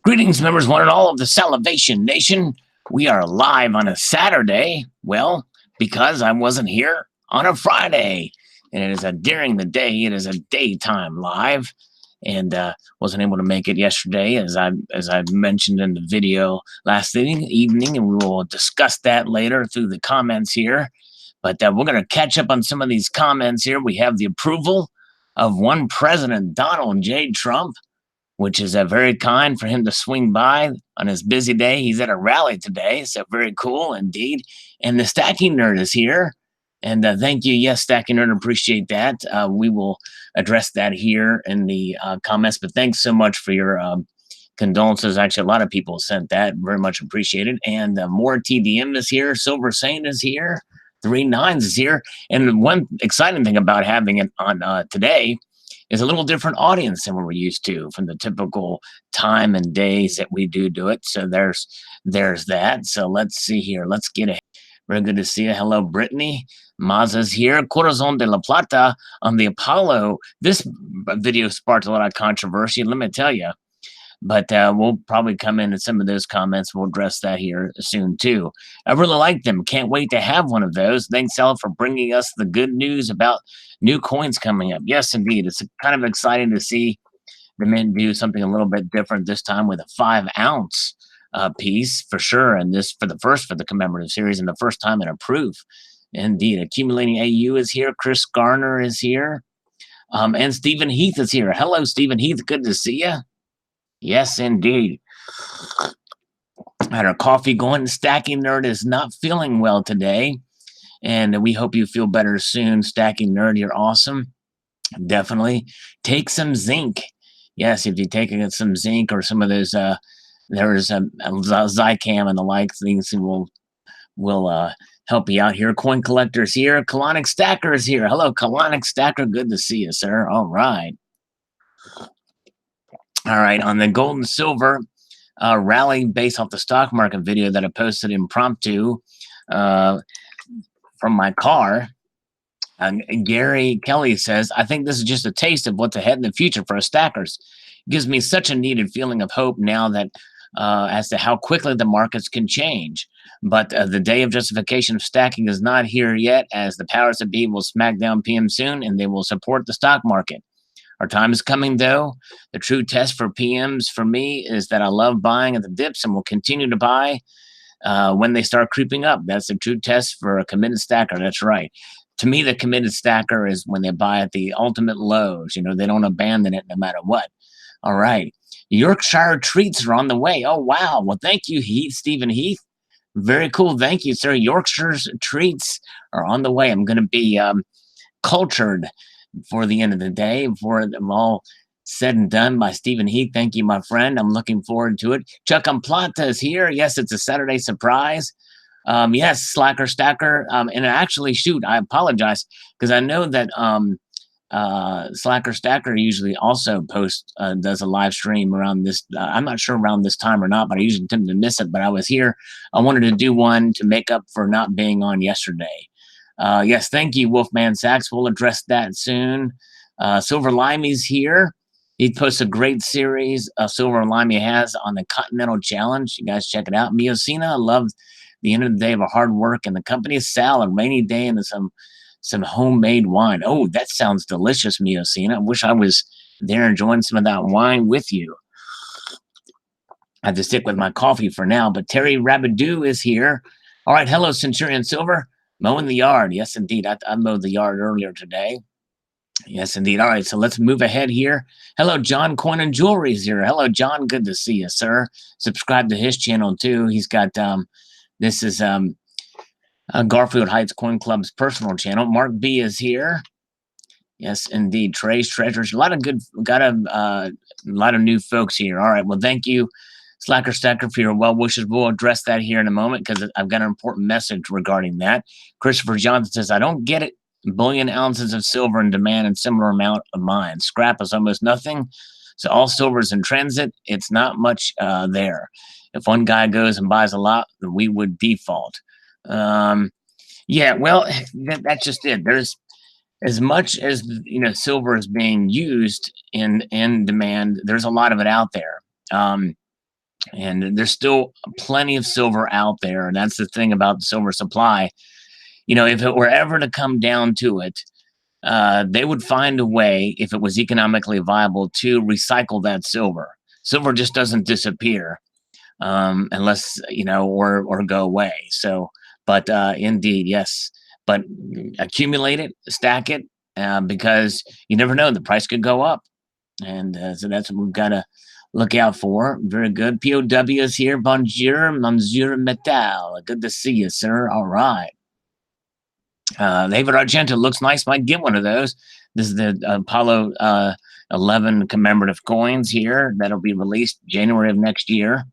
Greetings, members, one and all of the Salivation Nation. We are live on a Saturday. Well, because I wasn't here on a Friday, and it is during the day. It is a daytime live, and wasn't able to make it yesterday, as I mentioned in the video last evening, and we will discuss that later through the comments here. But we're going to catch up on some of these comments here. We have the approval of one President Donald J. Trump, which is very kind for him to swing by on his busy day. He's at a rally today, so very cool indeed. And the Stacking Nerd is here. And thank you. Yes, Stacking Nerd, appreciate that. We will address that here in the comments, but thanks so much for your condolences. Actually, a lot of people sent that. Very much appreciated. And more TDM is here. Silver Saint is here. 3 9s is here. And one exciting thing about having it on today is a little different audience than we're used to from the typical time and days that we do it. So there's that. So let's see here. Let's get ahead. Very good to see you. Hello, Brittany. Maza's here. Corazon de la Plata on the Apollo. This video sparked a lot of controversy, let me tell you. But we'll probably come in some of those comments. We'll address that here soon, too. I really like them. Can't wait to have one of those. Thanks, Ella, for bringing us the good news about new coins coming up. Yes, indeed. It's kind of exciting to see the men do something a little bit different this time with a 5-ounce piece for sure. And this for the commemorative series and the first time in a proof. Indeed. Accumulating AU is here. Chris Garner is here. And Stephen Heath is here. Hello, Stephen Heath. Good to see you. Yes, indeed. Had our coffee going. Stacking Nerd is not feeling well today, and we hope you feel better soon. Stacking Nerd, you're awesome. Definitely take some zinc. Yes, if you're taking some zinc or some of those, there's Zycam and the like things will help you out here. Coin Collector's here. Colonic Stacker is here. Hello, Colonic Stacker. Good to see you, sir. All right. All right, on the gold and silver rally based off the stock market video that I posted impromptu from my car, Gary Kelly says, I think this is just a taste of what's ahead in the future for us stackers. It gives me such a needed feeling of hope now that as to how quickly the markets can change. But the day of justification of stacking is not here yet, as the powers that be will smack down PM soon and they will support the stock market. Our time is coming, though. The true test for PMs for me is that I love buying at the dips and will continue to buy when they start creeping up. That's the true test for a committed stacker. That's right. To me, the committed stacker is when they buy at the ultimate lows. You know, they don't abandon it no matter what. All right. Yorkshire treats are on the way. Oh, wow. Well, thank you, Stephen Heath. Very cool. Thank you, sir. Yorkshire's treats are on the way. I'm going to be cultured for the end of the day, before them all said and done by Stephen Heath. Thank you, my friend. I'm looking forward to it. Chuck Plata is here. Yes, it's a Saturday surprise. Yes, Slacker Stacker. And actually, shoot, I apologize because I know that Slacker Stacker usually also does a live stream around this. I'm not sure around this time or not, but I usually tend to miss it. But I was here. I wanted to do one to make up for not being on yesterday. Yes, thank you, Wolfman Sachs. We'll address that soon. Silver Limey's here. He posts a great series Silver Limey has on the Continental Challenge. You guys check it out. Miocena, I love the end of the day of a hard work and the company. Sal, a rainy day and some homemade wine. Oh, that sounds delicious, Miocena. I wish I was there enjoying some of that wine with you. I have to stick with my coffee for now, but Terry Rabidou is here. All right, hello, Centurion Silver. Mowing the yard. Yes, indeed. I mowed the yard earlier today. Yes, indeed. All right, so let's move ahead here. Hello, John Coin and Jewelry is here. Hello, John. Good to see you, sir. Subscribe to his channel, too. He's got, this is Garfield Heights Coin Club's personal channel. Mark B is here. Yes, indeed. Trey's Treasures. A lot of new folks here. All right, well, thank you, Slacker Stacker, for your well wishes. We'll address that here in a moment because I've got an important message regarding that. Christopher Johnson says, I don't get it. Billion ounces of silver in demand and similar amount of mine. Scrap is almost nothing. So all silver is in transit. It's not much there. If one guy goes and buys a lot, then we would default. Yeah, well, that's just it. There's as much as silver is being used in demand. There's a lot of it out there. And there's still plenty of silver out there. And that's the thing about silver supply. You know, if it were ever to come down to it, they would find a way, if it was economically viable, to recycle that silver. Silver just doesn't disappear unless, you know, or go away. So, but indeed, yes. But accumulate it, stack it, because you never know, the price could go up. And so that's what we've got to look out for. Very good. POW is here. Bonjour, Monsieur Metal. Good to see you, sir. All right. David Argento looks nice. Might get one of those. This is the Apollo 11 commemorative coins here that'll be released January of next year.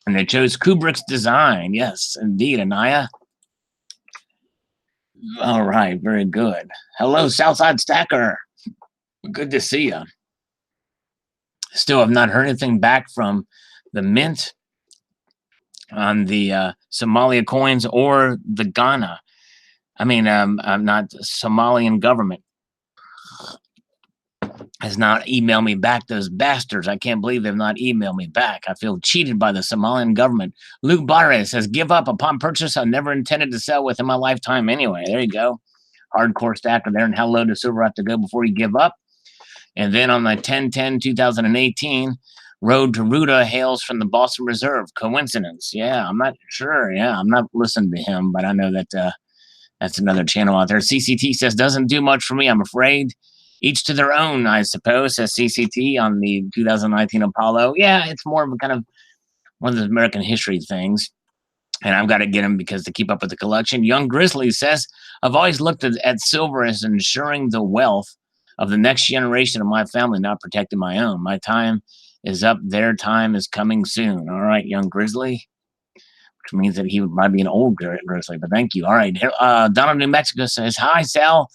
And they chose Kubrick's design. Yes, indeed, Anaya. All right, very good. Hello, Southside Stacker. Good to see you. Still have not heard anything back from the Mint on the Somalia coins or the Ghana. I mean, not Somalian government has not emailed me back. Those bastards. I can't believe they've not emailed me back. I feel cheated by the Somalian government. Luke Barre says, give up upon purchase. I never intended to sell within my lifetime anyway. There you go. Hardcore stacker there. And how low does silver have to go before you give up? And then on the 10/10/2018, Road to Ruta hails from the Boston Reserve. Coincidence? Yeah, I'm not sure. Yeah, I'm not listening to him, but I know that that's another channel out there. CCT says, doesn't do much for me, I'm afraid. Each to their own, I suppose, says CCT on the 2019 Apollo. Yeah, it's more of a kind of one of those American history things. And I've got to get them because to keep up with the collection. Young Grizzly says, I've always looked at silver as ensuring the wealth of the next generation of my family, not protecting my own. My time is up. Their time is coming soon. All right, Young Grizzly, which means that he might be an old Grizzly, but thank you. All right. Donald, New Mexico says, hi, Sal.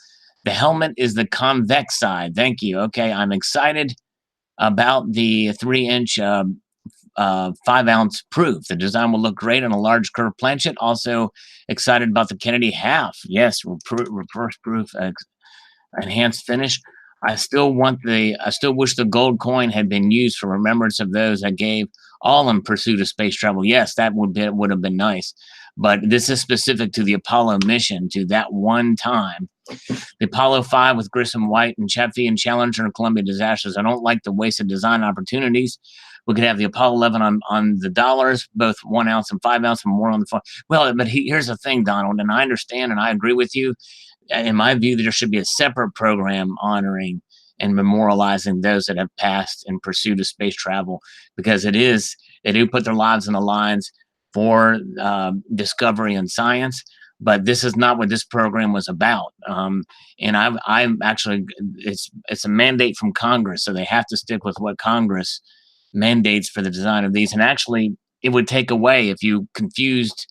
The helmet is the convex side. Thank you. Okay, I'm excited about the 3-inch 5-ounce proof. The design will look great on a large curved planchet. Also excited about the Kennedy half. Yes, reverse proof, enhanced finish. I still wish the gold coin had been used for remembrance of those that gave all in pursuit of space travel. Yes, that would have been nice. But this is specific to the Apollo mission, to that one time. The Apollo 5 with Grissom White and Chaffee and Challenger and Columbia disasters. I don't like the wasted design opportunities. We could have the Apollo 11 on the dollars, both 1 ounce and 5 ounce, and more on the phone. Well, but here's the thing, Donald, and I understand and I agree with you. In my view, there should be a separate program honoring and memorializing those that have passed in pursuit of space travel, because they do put their lives in the lines for discovery and science. But this is not what this program was about. And I'm actually, it's a mandate from Congress, so they have to stick with what Congress mandates for the design of these. And actually, it would take away if you confused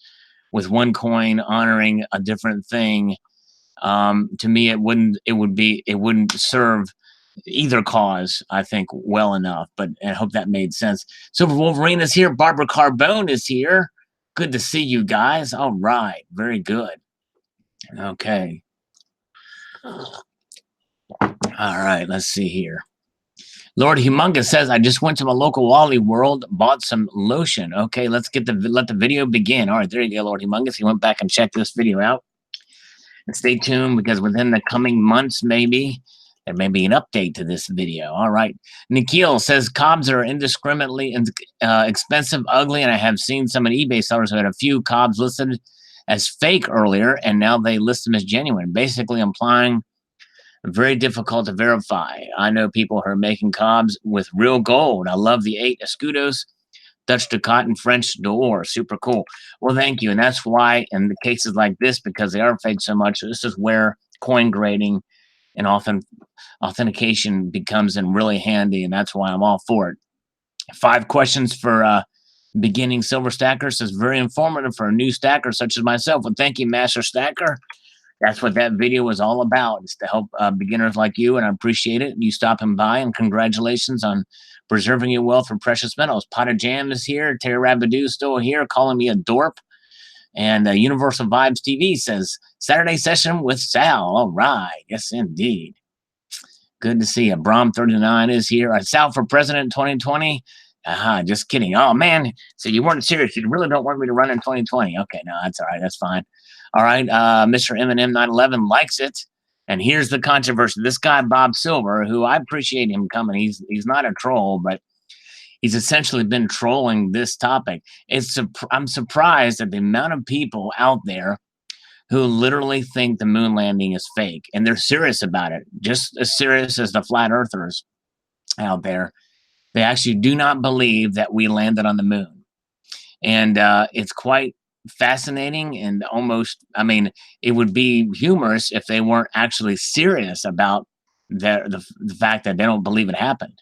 with one coin honoring a different thing. To me, it wouldn't serve either cause, I think, well enough. But I hope that made sense. Silver Wolverine is here. Barbara Carbone is here. Good to see you guys. All right. Very good. Okay. All right. Let's see here. Lord Humongous says, I just went to my local Wally World, bought some lotion. Okay, let the video begin. All right, there you go, Lord Humongous. He went back and checked this video out. And stay tuned, because within the coming months, maybe, there may be an update to this video. All right. Nikhil says, cobs are indiscriminately expensive, ugly, and I have seen some eBay sellers who had a few cobs listed as fake earlier, and now they list them as genuine, basically implying very difficult to verify. I know people who are making cobs with real gold. I love the 8 escudos, Dutch Ducat, and French d'Or. Super cool. Well, thank you. And that's why in the cases like this, because they are fake so much, this is where coin grading and authentication becomes in really handy. And that's why I'm all for it. 5 questions for beginning silver stackers is very informative for a new stacker such as myself. Well, thank you, Master Stacker. That's what that video was all about, is to help beginners like you, and I appreciate it. You stopping by, and congratulations on preserving your wealth for precious metals. Pot of Jam is here. Terry Rabidou still here, calling me a dorp. And Universal Vibes TV says, Saturday session with Sal. All right. Yes, indeed. Good to see you. Brom39 is here. Sal for President 2020. Just kidding. Oh man, so you weren't serious. You really don't want me to run in 2020. Okay, no, that's all right. That's fine. All right, Mr. Eminem 911 likes it. And here's the controversy. This guy, Bob Silver, who I appreciate him coming. He's not a troll, but he's essentially been trolling this topic. I'm surprised at the amount of people out there who literally think the moon landing is fake, and they're serious about it, just as serious as the flat earthers out there. They actually do not believe that we landed on the moon. And it's quite fascinating and almost, I mean, it would be humorous if they weren't actually serious about the fact that they don't believe it happened.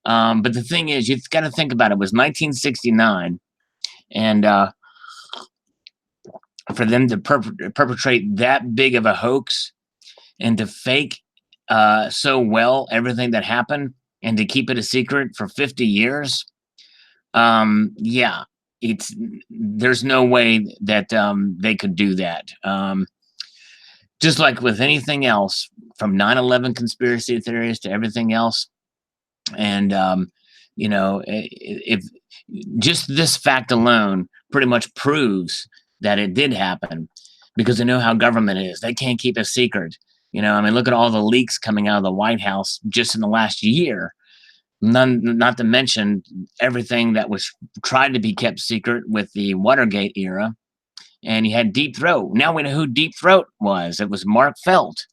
But the thing is, you've got to think about it. It was 1969, and for them to perpetrate that big of a hoax and to fake so well everything that happened and to keep it a secret for 50 years, yeah, there's no way that they could do that. Just like with anything else, from 9/11 conspiracy theories to everything else, and if just this fact alone pretty much proves that it did happen, because they know how government is. They can't keep a secret. I mean, look at all the leaks coming out of the White House just in the last year. Not to mention everything that was tried to be kept secret with the Watergate era. And you had Deep Throat. Now we know who Deep Throat was. It was Mark Felt.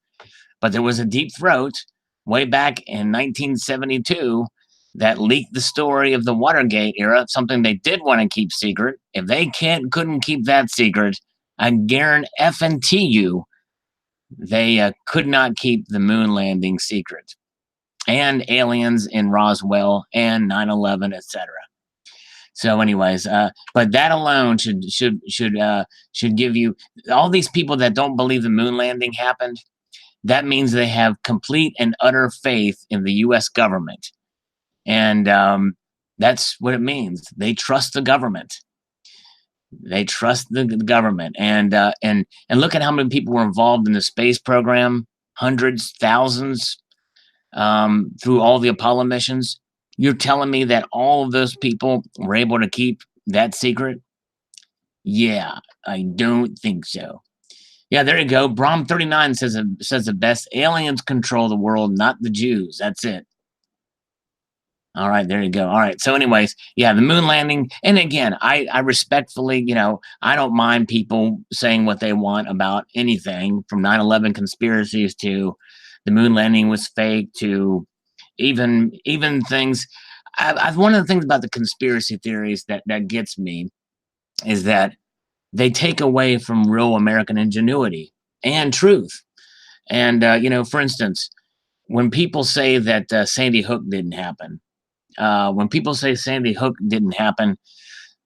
But there was a Deep Throat way back in 1972 that leaked the story of the Watergate era, something they did want to keep secret. If they couldn't keep that secret, I guarantee you they could not keep the moon landing secret, and aliens in Roswell and 9/11, etc. So, anyways, but that alone should give you, all these people that don't believe the moon landing happened. That means they have complete and utter faith in the U.S. government, and that's what it means. They trust the government. They trust the government, and look at how many people were involved in the space program. Hundreds, thousands, through all the Apollo missions. You're telling me that all of those people were able to keep that secret? Yeah, I don't think so. Yeah, there you go. Brom39 says the best. Aliens control the world, not the Jews. That's it. All right, there you go. All right. So, anyways, yeah, the moon landing. And again, I respectfully, I don't mind people saying what they want about anything, from 9/11 conspiracies to the moon landing was fake, to even things. One of the things about the conspiracy theories that gets me is that they take away from real American ingenuity and truth. And for instance, when people say that Sandy Hook didn't happen,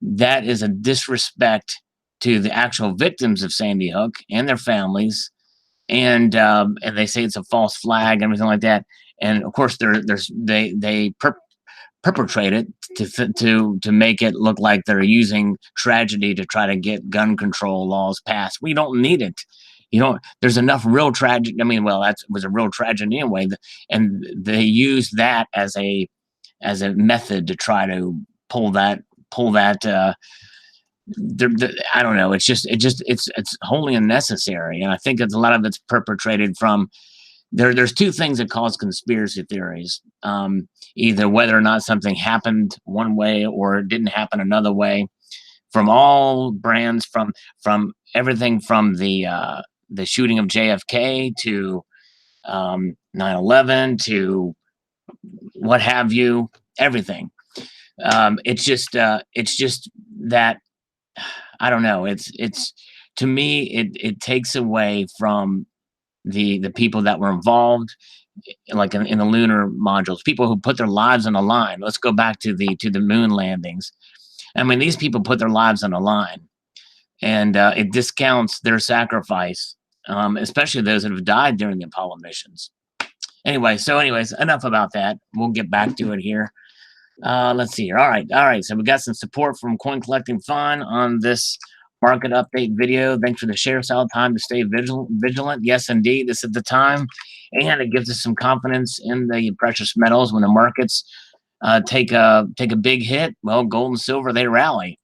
that is a disrespect to the actual victims of Sandy Hook and their families, and they say it's a false flag and everything like that. And of course, they perpetrate it to make it look like they're using tragedy to try to get gun control laws passed. We don't need it. There's enough real tragedy. I mean, well, that was a real tragedy anyway, and they use that as a method to try to pull that. I don't know. It's wholly unnecessary, and I think it's a lot of it's perpetrated from. There's two things that cause conspiracy theories. Either whether or not something happened one way or it didn't happen another way, from all brands, from everything from the shooting of JFK to 9/11 to what have you, everything. It's just that, I don't know. It's to me, it takes away from the people that were involved, like in the lunar modules, people who put their lives on the line. Let's go back to the moon landings. I mean, these people put their lives on the line, and it discounts their sacrifice, especially those that have died during the Apollo missions. Anyways, enough about that. We'll get back to it here. Let's see here. All right. So we got some support from Coin Collecting Fun on this market update video. Thanks for the share, Sal. Time to stay vigilant. Yes, indeed. This is the time. And it gives us some confidence in the precious metals when the markets take a big hit, well, gold and silver, they rally.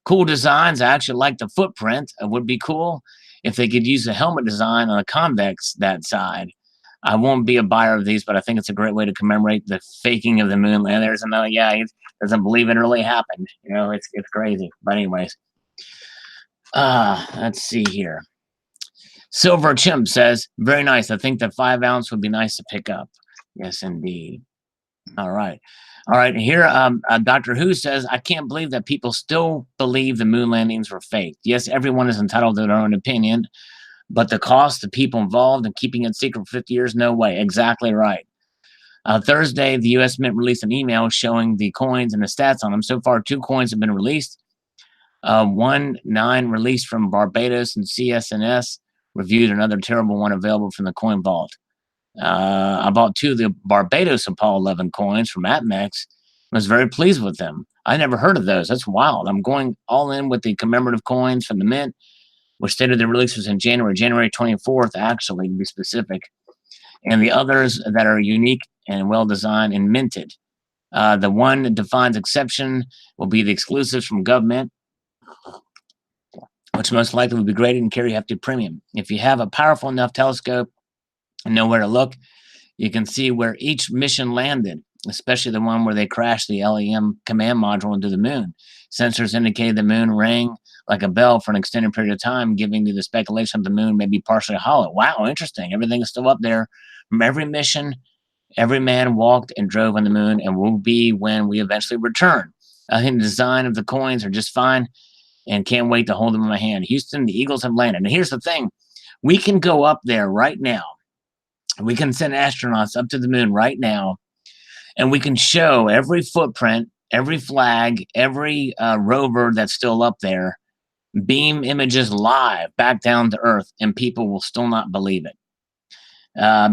Cool designs. I actually like the footprint. It would be cool if they could use a helmet design on a convex that side. I won't be a buyer of these, but I think it's a great way to commemorate the faking of the moon land. There's another guy who doesn't believe it really happened. It's crazy. But anyways, let's see here. Silver Chimp says, very nice. I think the 5 ounce would be nice to pick up. Yes, indeed. All right. All right. Here, Doctor Who says, I can't believe that people still believe the moon landings were fake. Yes, everyone is entitled to their own opinion, but the cost, the people involved, and keeping it secret for 50 years, no way. Exactly right. Thursday, the U.S. Mint released an email showing the coins and the stats on them. So far, 2 coins have been released. 9 released from Barbados and CSNS reviewed another terrible one available from the coin vault. I bought 2 of the Barbados Apollo 11 coins from APMEX. Was very pleased with them. I never heard of those. That's wild. I'm going all in with the commemorative coins from the Mint, which stated the release was in January 24th, actually, to be specific. And the others that are unique and well designed and minted. The one that defines exception will be the exclusives from government, which most likely will be graded and carry hefty premium. If you have a powerful enough telescope and know where to look, you can see where each mission landed, especially the one where they crashed the LEM command module into the moon. Sensors indicated the moon rang like a bell for an extended period of time, giving you the speculation that the moon may be partially hollow. Wow, interesting. Everything is still up there. From every mission, every man walked and drove on the moon and will be when we eventually return. I think the design of the coins are just fine and can't wait to hold them in my hand. Houston, the Eagles have landed. And here's the thing. We can go up there right now. We can send astronauts up to the moon right now, and we can show every footprint, every flag, every rover that's still up there, beam images live back down to Earth, and people will still not believe it.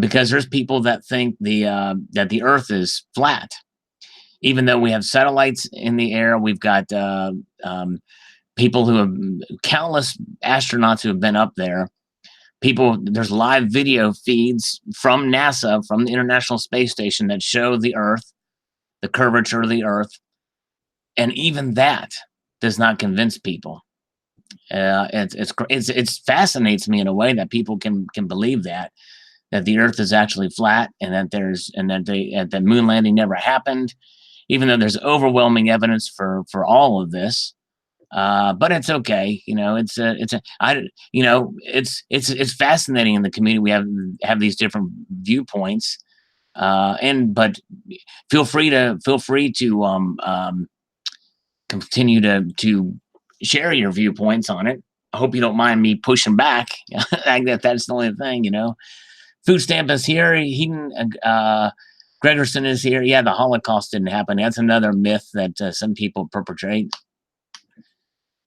Because there's people that think that the Earth is flat. Even though we have satellites in the air, we've got people who have countless astronauts who have been up there. There's live video feeds from NASA, from the International Space Station, that show the Earth, the curvature of the Earth, and even that does not convince people. It fascinates me in a way that people can believe that the Earth is actually flat, and that the moon landing never happened, even though there's overwhelming evidence for all of this. But it's okay. It's fascinating in the community. We have these different viewpoints. But feel free to continue to share your viewpoints on it. I hope you don't mind me pushing back. That's the only thing, Food Stamp is here. Gregerson is here. Yeah, the Holocaust didn't happen. That's another myth that some people perpetrate.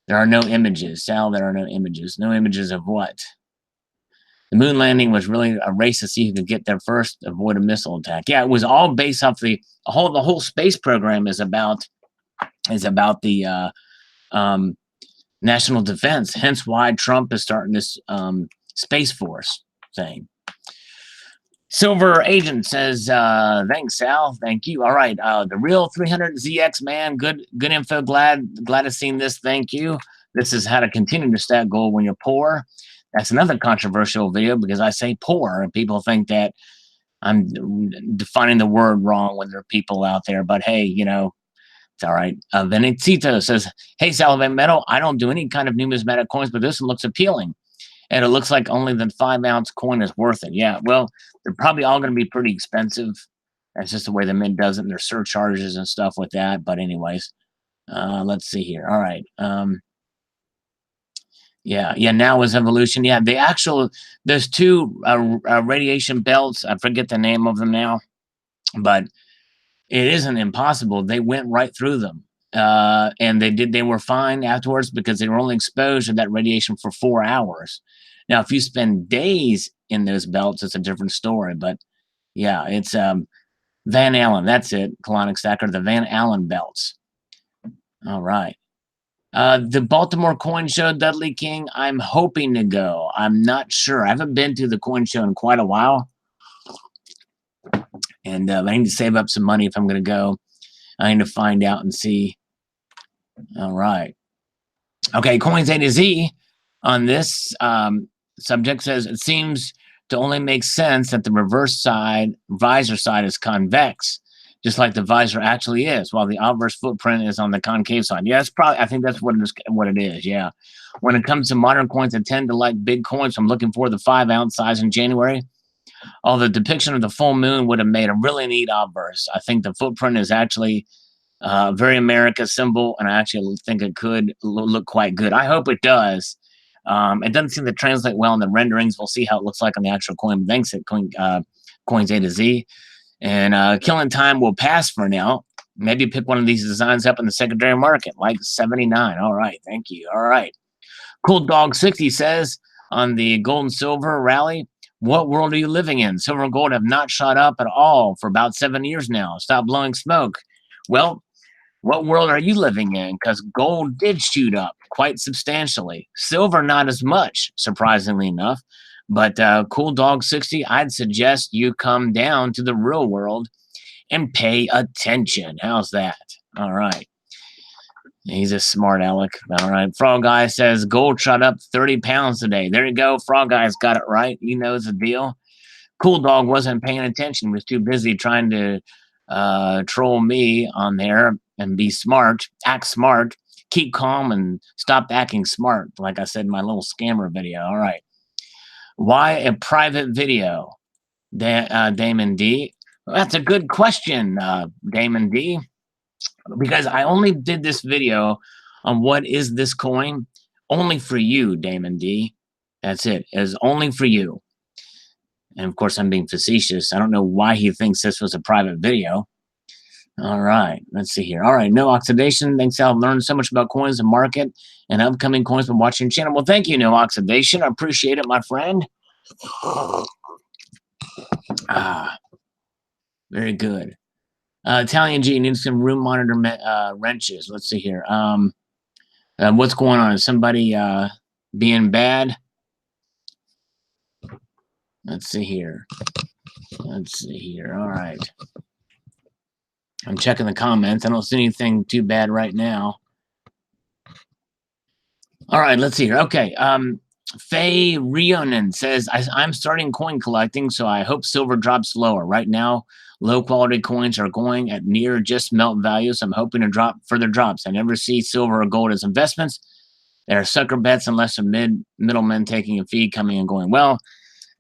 There are no images. Sal, there are no images. No images of what? The moon landing was really a race to see who could get there first, avoid a missile attack. Yeah, it was all based off the whole space program is about the national defense. Hence why Trump is starting this Space Force thing. Silver Agent says, thanks, Sal. Thank you. All right. The real 300ZX man. Good info. Glad to seen this. Thank you. This is how to continue to stack gold when you're poor. That's another controversial video because I say poor and people think that I'm defining the word wrong when there are people out there. But hey, it's all right. Venecito says, hey, Salivate Metal, I don't do any kind of numismatic coins, but this one looks appealing. And it looks like only the 5-ounce coin is worth it. Yeah, well, they're probably all going to be pretty expensive. That's just the way the Mint does it. And there's surcharges and stuff with that. But anyways, let's see here. All right. Yeah. Now is evolution. Yeah, there's 2 radiation belts. I forget the name of them now, but it isn't impossible. They went right through them. And they were fine afterwards because they were only exposed to that radiation for 4 hours. Now, if you spend days in those belts, it's a different story. But yeah, it's Van Allen. That's it. Colonic Stacker, the Van Allen belts. All right. The Baltimore Coin Show, Dudley King. I'm hoping to go. I'm not sure. I haven't been to the coin show in quite a while. And I need to save up some money if I'm going to go. I need to find out and see. All right. Okay, Coins A to Z on this subject says it seems to only make sense that the reverse side, visor side, is convex, just like the visor actually is, while the obverse footprint is on the concave side. Yeah, that's probably, I think that's what it is. Yeah. When it comes to modern coins, I tend to like big coins. So I'm looking for the 5-ounce size in January. Although the depiction of the full moon would have made a really neat obverse. I think the footprint is actually very America symbol, and I actually think it could look quite good. I hope it does. It doesn't seem to translate well in the renderings. We'll see how it looks like on the actual coin. Thanks at Coins A to Z. And Killing Time will pass for now. Maybe pick one of these designs up in the secondary market, like 79. All right, thank you. All right. Cool Dog 60 says on the gold and silver rally, what world are you living in? Silver and gold have not shot up at all for about 7 years now. Stop blowing smoke. Well, what world are you living in? Because gold did shoot up quite substantially. Silver, not as much, surprisingly enough. But Cool Dog 60, I'd suggest you come down to the real world and pay attention. How's that? All right. He's a smart aleck. All right. Frog Guy says gold shot up 30 pounds today. There you go. Frog Guy's got it right. He knows the deal. Cool Dog wasn't paying attention. He was too busy trying to troll me on there and be smart, act smart, keep calm, and stop acting smart, like I said in my little scammer video. All right. Why a private video, Damon D? Well, that's a good question, Damon D, because I only did this video on what is this coin only for you, Damon D. That's it. It's only for you. And of course, I'm being facetious. I don't know why he thinks this was a private video. All right, let's see here. All right, no oxidation. Thanks, I've learned so much about coins and market and upcoming coins from watching the channel. Well, thank you, No Oxidation. I appreciate it, my friend. Very good. Italian G needs some room monitor wrenches. Let's see here. What's going on? Is somebody being bad? Let's see here. Let's see here. All right. I'm checking the comments. I don't see anything too bad right now. All right, let's see here. Okay. Faye Rionen says, I'm starting coin collecting, so I hope silver drops lower. Right now, low quality coins are going at near just melt value, so I'm hoping to drop further drops. I never see silver or gold as investments. They are sucker bets unless a middlemen taking a fee coming and going. Well,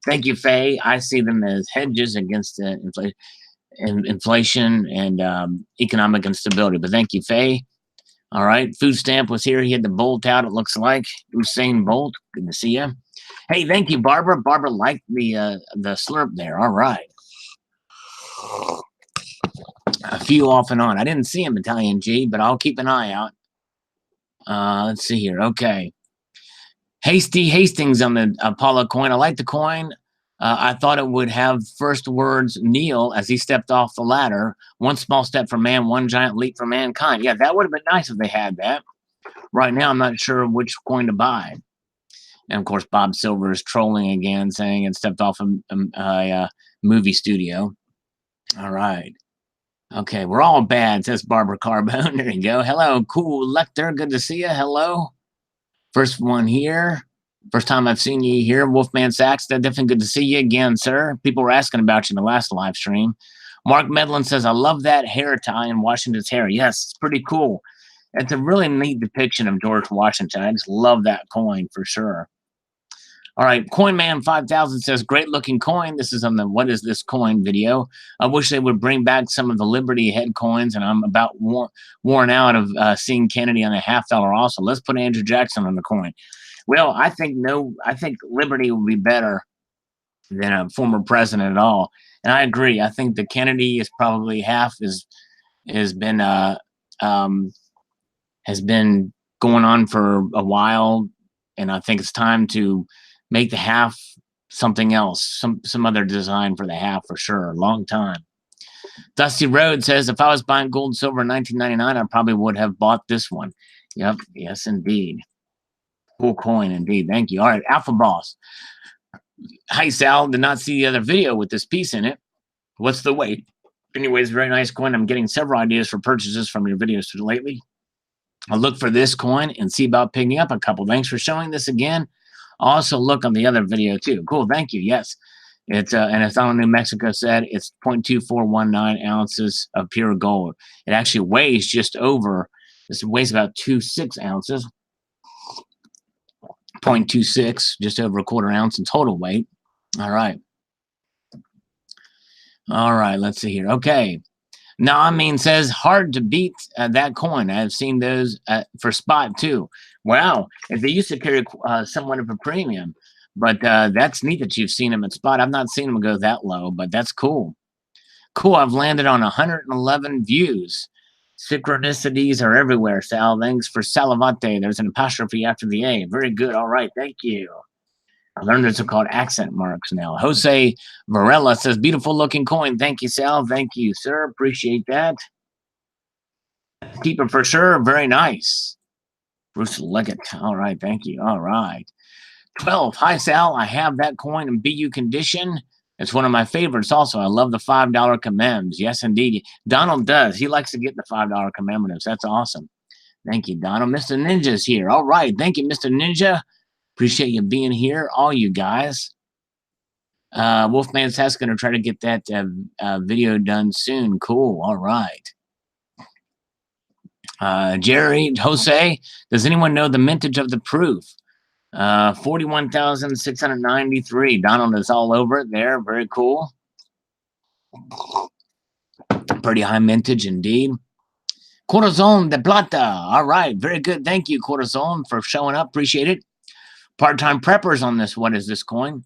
thank you, Faye. I see them as hedges against inflation and economic instability. But thank you, Faye. All right. Food Stamp was here. He had the Bolt out, it looks like. Usain Bolt. Good to see you. Hey, thank you, Barbara. Barbara liked the slurp there. All right. A few off and on. I didn't see him, Italian G, but I'll keep an eye out. Let's see here. Okay. Hasty Hastings on the Apollo coin. I like the coin. I thought it would have first words kneel as he stepped off the ladder. One small step for man, one giant leap for mankind. Yeah, that would have been nice if they had that. Right now, I'm not sure which coin to buy. And of course, Bob Silver is trolling again, saying it stepped off a movie studio. All right. Okay, we're all bad, says Barbara Carbone. There you go. Hello, Cool Lecter. Good to see you. Hello. First one here. First time I've seen you here, Wolfman Sachs. Definitely good to see you again, sir. People were asking about you in the last live stream. Mark Medlin says, I love that hair tie in Washington's hair. Yes, it's pretty cool. It's a really neat depiction of George Washington. I just love that coin for sure. All right, Coinman 5000 says, great looking coin. This is on the What Is This Coin video. I wish they would bring back some of the Liberty head coins, and I'm about worn out of seeing Kennedy on a $50 also. Let's put Andrew Jackson on the coin. Well, I think Liberty would be better than a former president at all. And I agree. I think the Kennedy is probably half has been going on for a while, and I think it's time to make the half something else, some other design for the half for sure. Long time. Dusty Road says, if I was buying gold and silver in 1999, I probably would have bought this one. Yep. Yes, indeed. Cool coin indeed. Thank you. All right, Alpha Boss. Hi, Sal. Did not see the other video with this piece in it. What's the weight? Anyways, very nice coin. I'm getting several ideas for purchases from your videos lately. I'll look for this coin and see about picking up a couple. Thanks for showing this again. Also look on the other video too. Cool, thank you. Yes. It's and it's on New Mexico said it's 0.2419 ounces of pure gold. It actually weighs just over, this weighs about 2.6 ounces. 0.26, just over a quarter ounce in total weight. All right. All right, let's see here. Okay. Now, I mean, says hard to beat that coin. I've seen those for spot too. Wow, if they used to carry somewhat of a premium, but that's neat that you've seen them at spot. I've not seen them go that low, but that's cool. Cool. I've landed on 111 views. Synchronicities are everywhere, Sal. Thanks for Salivate. There's an apostrophe after the A. Very good. All right. Thank you. I learned those are called accent marks now. Jose Varela says, beautiful looking coin. Thank you, Sal. Thank you, sir. Appreciate that. Keeper for sure. Very nice. Bruce Leggett. All right. Thank you. All right. 12. Hi, Sal. I have that coin in BU condition. It's one of my favorites also. I love the $5 commems. Yes, indeed. Donald does. He likes to get the $5 commemoratives. That's awesome. Thank you, Donald. Mr. Ninja's here. All right. Thank you, Mr. Ninja. Appreciate you being here, all you guys. Wolfman Test going to try to get that video done soon. Cool. All right. Jerry, Jose, does anyone know the mintage of the proof? 41,693. Donald is all over it there. Very cool. Pretty high mintage indeed. Corazon de Plata. All right. Very good. Thank you, Corazon, for showing up. Appreciate it. Part-time preppers on this. What is this coin?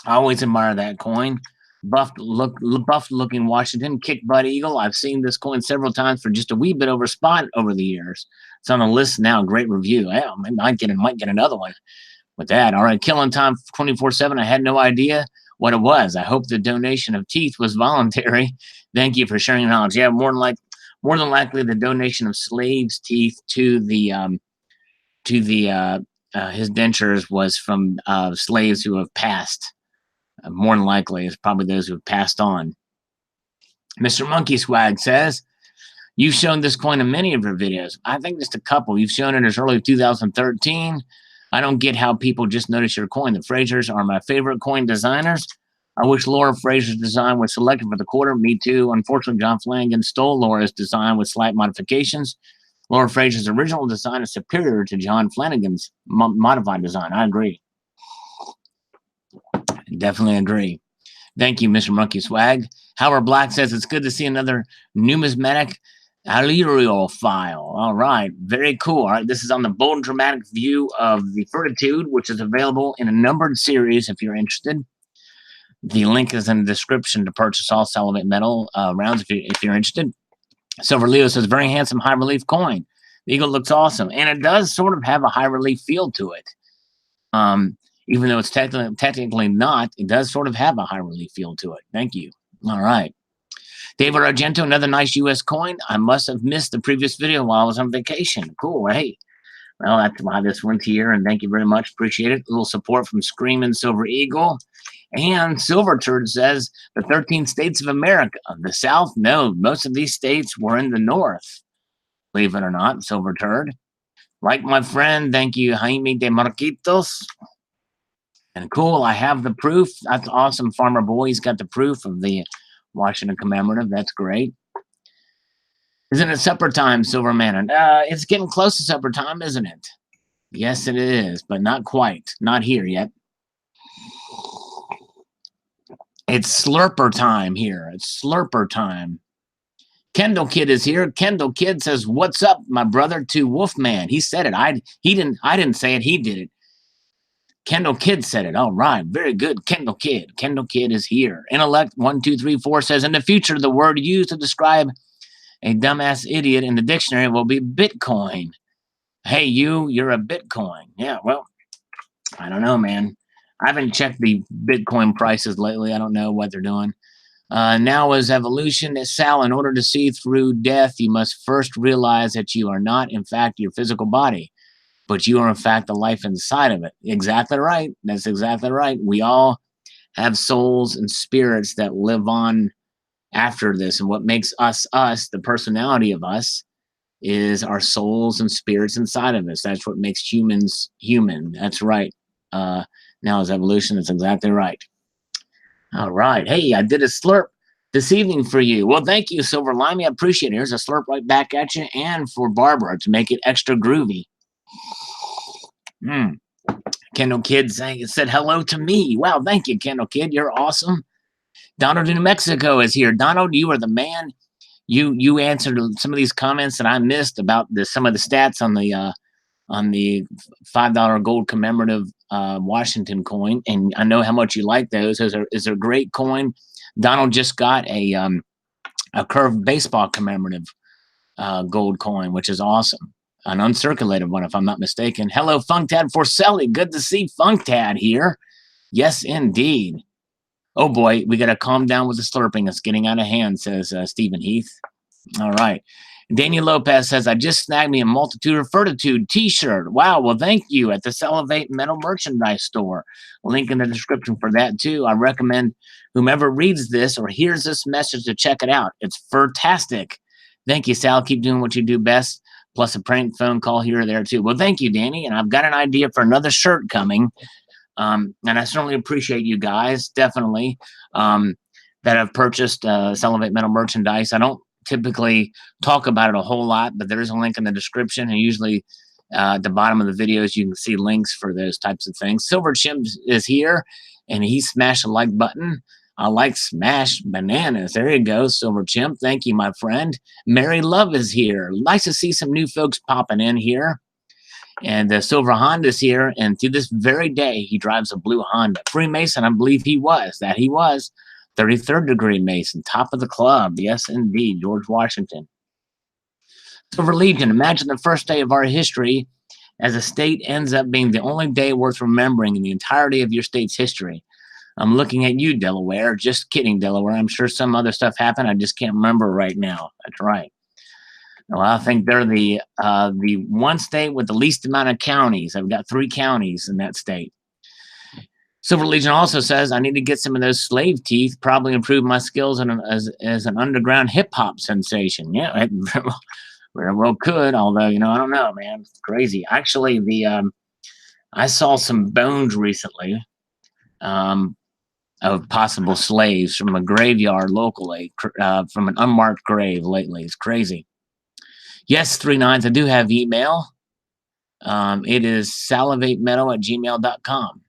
I always admire that coin. Buff looking Washington kick butt eagle. I've seen this coin several times for just a wee bit over spot over the years. It's on the list now. Great review. Yeah, I might get another one with that. All right, killing time 24/7. I had no idea what it was. I hope the donation of teeth was voluntary. Thank you for sharing knowledge. Yeah, more than likely the donation of slaves' teeth to the his dentures was from slaves who have passed. More than likely, it's probably those who have passed on. Mr. Monkey Swag says, you've shown this coin in many of your videos. I think just a couple. You've shown it as early as 2013. I don't get how people just notice your coin. The Frasers are my favorite coin designers. I wish Laura Fraser's design was selected for the quarter. Me too. Unfortunately, John Flanagan stole Laura's design with slight modifications. Laura Fraser's original design is superior to John Flanagan's modified design. I agree. Definitely agree. Thank you, Mr. Monkey Swag. Howard Black says it's good to see another numismatic alleleal file. All right, very cool. All right, this is on the bold and dramatic view of the Fortitude, which is available in a numbered series if you're interested. The link is in the description to purchase all Salivate Metal rounds if you're interested. Silver Leo says, very handsome high relief coin. The eagle looks awesome, and it does sort of have a high relief feel to it. Even though it's technically not, it does sort of have a high relief feel to it. Thank you. All right. David Argento, another nice U.S. coin. I must have missed the previous video while I was on vacation. Cool. Hey, well, that's why this one's here, and thank you very much. Appreciate it. A little support from Screaming Silver Eagle. And Silver Turd says the 13 states of America. The South? No, most of these states were in the North. Believe it or not, Silver Turd. Like my friend, thank you, Jaime de Marquitos. And cool, I have the proof. That's awesome. Farmer Boy's got the proof of the Washington commemorative. That's great. Isn't it supper time, Silverman? It's getting close to supper time, isn't it? Yes, it is, but not quite. Not here yet. It's slurper time here. It's slurper time. Kendall Kid is here. Kendall Kid says, "What's up, my brother?" to Wolfman. He said it. I didn't say it. He did it. Kendall Kid said it. All right. Very good. Kendall Kid. Kendall Kid is here. Intellect 1234 says, in the future, the word used to describe a dumbass idiot in the dictionary will be Bitcoin. Hey, you're a Bitcoin. Yeah, well, I don't know, man. I haven't checked the Bitcoin prices lately. I don't know what they're doing. Now is evolution. Sal, in order to see through death, you must first realize that you are not, in fact, your physical body, but you are, in fact, the life inside of it. Exactly right. That's exactly right. We all have souls and spirits that live on after this. And what makes us, the personality of us, is our souls and spirits inside of us. That's what makes humans human. That's right. Now is evolution. That's exactly right. All right. Hey, I did a slurp this evening for you. Well, thank you, Silver Limey. I appreciate it. Here's a slurp right back at you, and for Barbara to make it extra groovy. Kendall Kid said hello to me. Wow, thank you, Kendall Kid. You're awesome. Donald in New Mexico is here. Donald, you are the man. You answered some of these comments that I missed about some of the stats on the $5 gold commemorative Washington coin, and I know how much you like those. Is a great coin. Donald just got a curved baseball commemorative gold coin, which is awesome. An uncirculated one, if I'm not mistaken. Hello, Funktad Forcelli. Good to see Funktad here. Yes, indeed. Oh boy, we got to calm down with the slurping. It's getting out of hand, says Stephen Heath. All right. Daniel Lopez says, I just snagged me a Multitude of Fortitude t-shirt. Wow, well, thank you, at the Salivate Metal merchandise store. Link in the description for that, too. I recommend whomever reads this or hears this message to check it out. It's fantastic. Thank you, Sal. Keep doing what you do best, plus a prank phone call here or there, too. Well, thank you, Danny, and I've got an idea for another shirt coming. And I certainly appreciate you guys, definitely, that have purchased Salivate Metal merchandise. I don't typically talk about it a whole lot, but there is a link in the description, and usually at the bottom of the videos you can see links for those types of things. Silver Chimp is here, and he smashed the like button. I like smash bananas. There you go, Silver Chimp. Thank you, my friend. Mary Love is here. Nice to see some new folks popping in here. And Silver Honda's here, and to this very day, he drives a blue Honda. Freemason, I believe he was. 33rd degree Mason, top of the club. Yes, indeed, George Washington. Silver Legion, imagine the first day of our history as a state ends up being the only day worth remembering in the entirety of your state's history. I'm looking at you, Delaware. Just kidding, Delaware. I'm sure some other stuff happened. I just can't remember right now. That's right. Well, I think they're the one state with the least amount of counties. I've got 3 counties in that state. Silver Legion also says, I need to get some of those slave teeth, probably improve my skills as an underground hip-hop sensation. Yeah, it very well could, although, I don't know, man. It's crazy. Actually, I saw some bones recently of possible slaves from a graveyard locally, from an unmarked grave lately. It's crazy. Yes, 39s. I do have email. It is salivatemetal@gmail.com.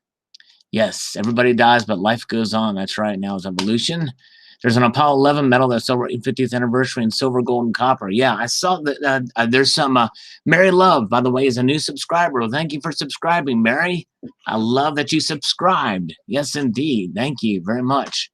Yes, everybody dies, but life goes on. That's right. Now is evolution. There's an Apollo 11 medal that's over 50th anniversary in silver, gold, and copper. Yeah, I saw that. There's some Mary Love, by the way, is a new subscriber. Well, thank you for subscribing, Mary. I love that you subscribed. Yes, indeed. Thank you very much.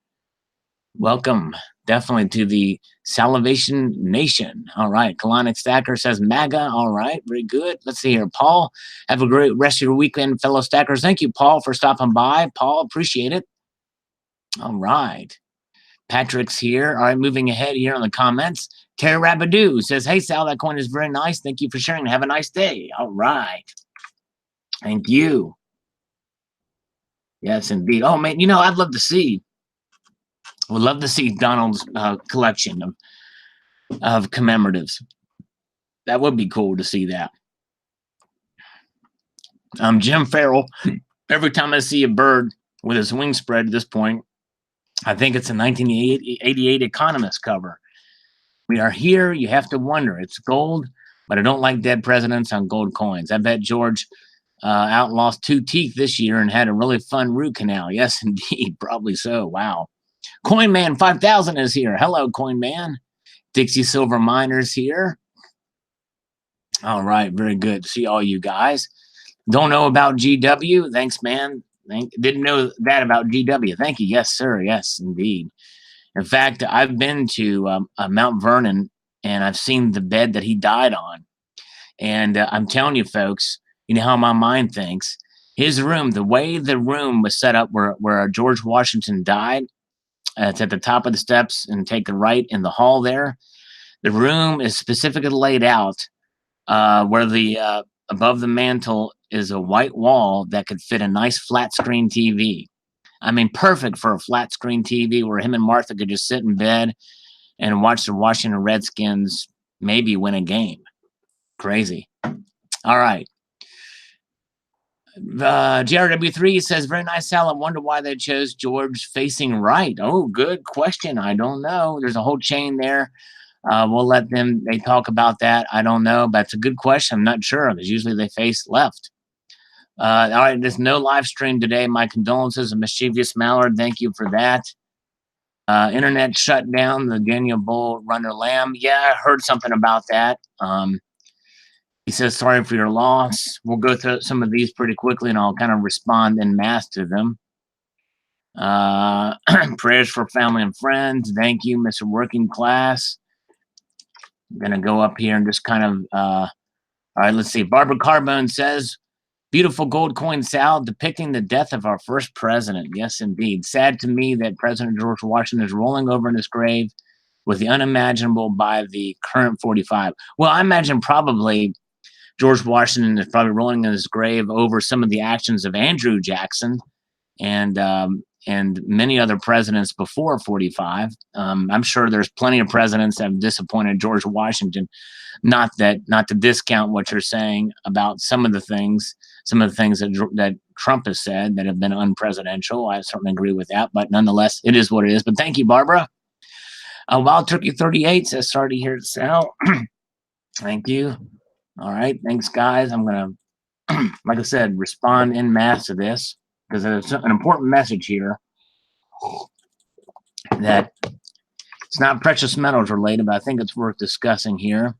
Welcome, definitely, to the Salivation Nation. All right. Colonic Stacker says MAGA. All right. Very good. Let's see here. Paul, have a great rest of your weekend, fellow stackers. Thank you, Paul, for stopping by. Paul, appreciate it. All right. Patrick's here. All right. Moving ahead here on the comments. Terry Rabadoo says, hey, Sal, that coin is very nice. Thank you for sharing. Have a nice day. All right. Thank you. Yes, indeed. Oh, man, I'd love to see. Would love to see Donald's collection of commemoratives. That would be cool to see that. Jim Farrell. Every time I see a bird with his wings spread at this point, I think it's a 1988 Economist cover. We are here. You have to wonder. It's gold, but I don't like dead presidents on gold coins. I bet George lost 2 teeth this year and had a really fun root canal. Yes, indeed. Probably so. Wow. Coinman 5000 is here. Hello, Coinman. Dixie Silver Miners here. All right, very good to see all you guys. Don't know about GW. Thanks, man. Didn't know that about GW. Thank you. Yes, sir. Yes, indeed. In fact, I've been to Mount Vernon, and I've seen the bed that he died on. And I'm telling you, folks, you know how my mind thinks. His room, the way the room was set up where George Washington died, it's at the top of the steps and take a right in the hall there. The room is specifically laid out where the above the mantle is a white wall that could fit a nice flat screen TV. I mean, perfect for a flat screen TV where him and Martha could just sit in bed and watch the Washington Redskins maybe win a game. Crazy. All right. JRW3 says, very nice, Sal. I wonder why they chose George facing right. Oh, good question. I don't know. There's a whole chain there. We'll let they talk about that. I don't know, but it's a good question. I'm not sure because usually they face left. All right, there's no live stream today. My condolences, a mischievous Mallard. Thank you for that. Internet shut down. The Daniel Bull Runner Lamb. Yeah, I heard something about that. He says, sorry for your loss. We'll go through some of these pretty quickly, and I'll kind of respond en masse to them. Prayers for family and friends. Thank you, Mr. Working Class. I'm going to go up here and just kind of, all right, let's see. Barbara Carbone says, beautiful gold coin, Sal, depicting the death of our first president. Yes, indeed. Sad to me that President George Washington is rolling over in his grave with the unimaginable by the current 45. Well, I imagine probably George Washington is probably rolling in his grave over some of the actions of Andrew Jackson and many other presidents before 45. I'm sure there's plenty of presidents that have disappointed George Washington. Not to discount what you're saying about some of the things that Trump has said that have been unpresidential. I certainly agree with that, but nonetheless, it is what it is. But thank you, Barbara. Wild Turkey 38 says, sorry to hear it, Sal. Thank you. All right, thanks, guys. I'm gonna, like I said, respond en masse to this because there's an important message here that it's not precious metals related, but I think it's worth discussing here.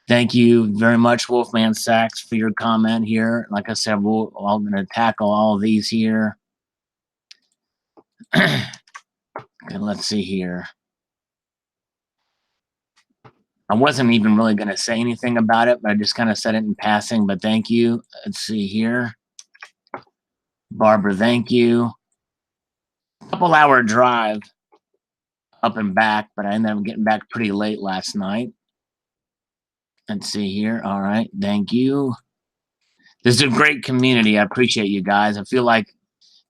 Thank you very much, Wolfman Sachs, for your comment here. Like I said, I'm going to tackle all of these here. Okay, let's see here. I wasn't even really going to say anything about it, but I just kind of said it in passing, but thank you. Let's see here. Barbara, thank you. Couple-hour drive up and back, but I ended up getting back pretty late last night. Let's see here. All right, thank you. This is a great community. I appreciate you guys. I feel like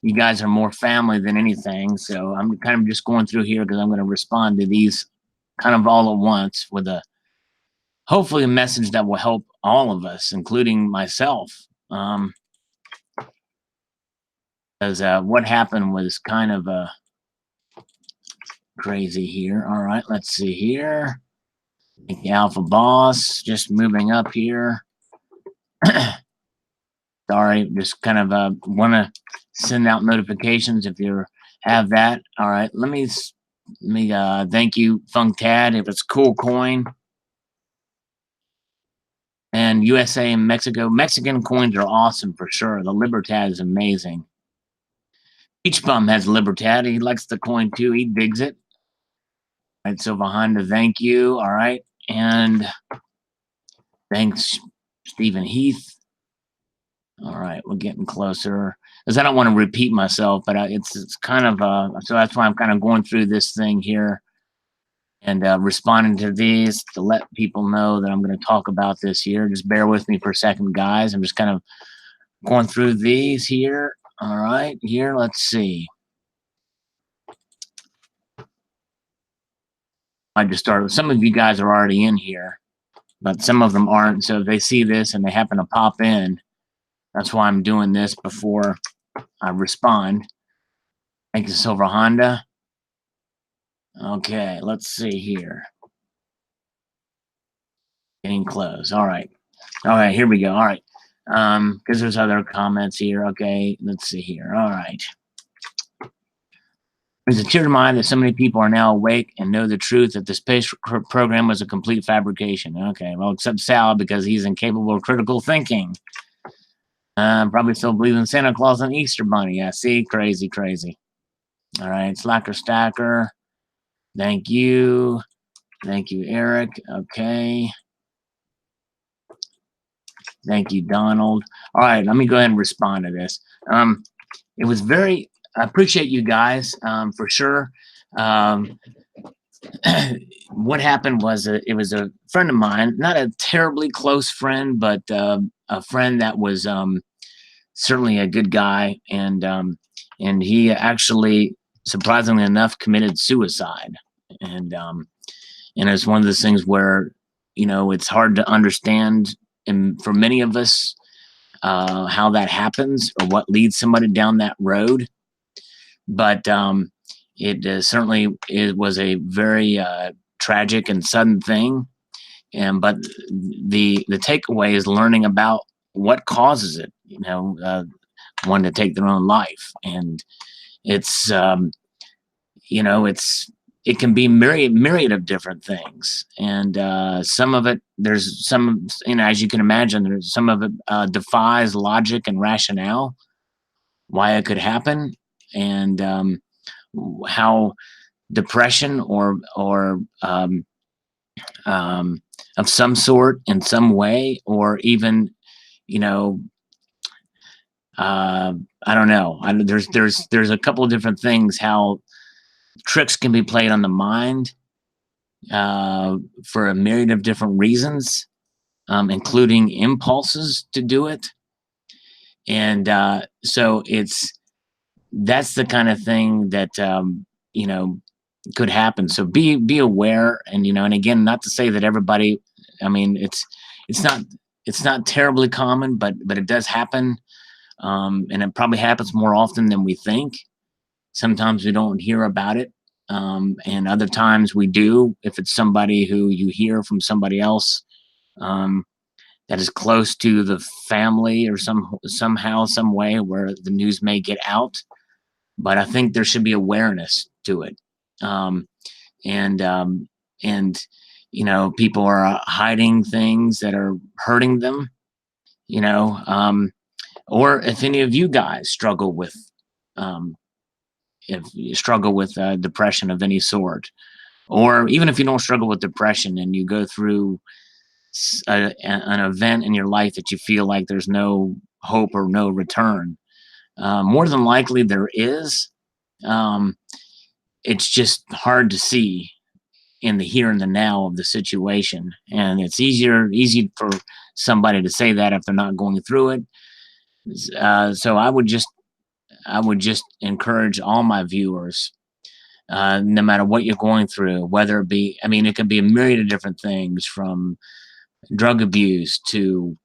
you guys are more family than anything, so I'm kind of just going through here because I'm going to respond to these kind of all at once with hopefully a message that will help all of us, including myself. Because what happened was kind of crazy here. All right, let's see here. The Alpha Boss, just moving up here. Sorry, just kind of want to send out notifications if you have that. All right, let me thank you, Funktad, if it's cool coin. And USA and Mexico. Mexican coins are awesome for sure. The Libertad is amazing. Beach Bum has Libertad. He likes the coin too. He digs it. All right, so behind the thank you. All right. And thanks, Stephen Heath. All right, we're getting closer. Because I don't want to repeat myself, but it's kind of so that's why I'm kind of going through this thing here and responding to these to let people know that I'm going to talk about this here. Just bear with me for a second, guys. I'm just kind of going through these here. All right, here, let's see. I just started. Some of you guys are already in here, but some of them aren't. So if they see this and they happen to pop in, that's why I'm doing this before I respond. Thank you, Silver Honda. Okay, let's see here. Getting close. All right. All right, here we go. All right. Because there's other comments here. Okay, let's see here. All right. There's a tear to mind that so many people are now awake and know the truth that the space program was a complete fabrication. Okay, well, except Sal, because he's incapable of critical thinking. Probably still believes in Santa Claus and Easter Bunny. Yeah, see? Crazy, crazy. All right, Slacker Stacker. Thank you. Thank you, Eric. Okay. Thank you, Donald. All right, let me go ahead and respond to this. It was very, I appreciate you guys for sure. What happened was it was a friend of mine, not a terribly close friend, but a friend that was certainly a good guy, and he actually, surprisingly enough, committed suicide. And it's one of those things where, it's hard to understand, and for many of us, how that happens or what leads somebody down that road. But it certainly was a very tragic and sudden thing. But the takeaway is learning about what causes it. One to take their own life, and it's it can be myriad of different things, and some of it, there's some, as you can imagine, there's some of it defies logic and rationale why it could happen, and how depression or of some sort in some way, or even, you know I don't know. There's a couple of different things how tricks can be played on the mind for a myriad of different reasons, including impulses to do it. And so that's the kind of thing that could happen. So be aware, and again, not to say that everybody. I mean, it's not terribly common, but it does happen, and it probably happens more often than we think. Sometimes we don't hear about it, and other times we do. If it's somebody who you hear from somebody else, um, that is close to the family, or somehow, some way where the news may get out. But I think there should be awareness to it, um, and um, and people are hiding things that are hurting them. Or if any of you guys struggle with, um, if you struggle with depression of any sort, or even if you don't struggle with depression and you go through an event in your life that you feel like there's no hope or no return, more than likely there is. Um, it's just hard to see in the here and the now of the situation, and it's easy for somebody to say that if they're not going through it. So I would just encourage all my viewers, no matter what you're going through, whether it be, I mean, it could be a myriad of different things, from drug abuse to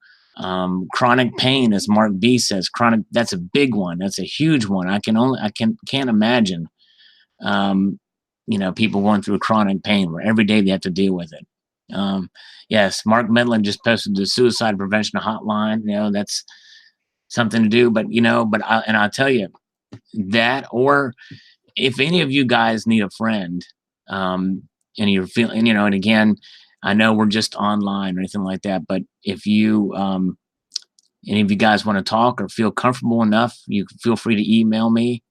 chronic pain, as Mark B says. Chronic, that's a big one. That's a huge one. I can't imagine, um, people going through chronic pain where every day they have to deal with it. Yes, Mark Medlin just posted the suicide prevention hotline. That's something to do. But I'll tell you that, or if any of you guys need a friend, um, and you're feeling, and again, I know we're just online or anything like that, but if any of you guys want to talk or feel comfortable enough, you can feel free to email me.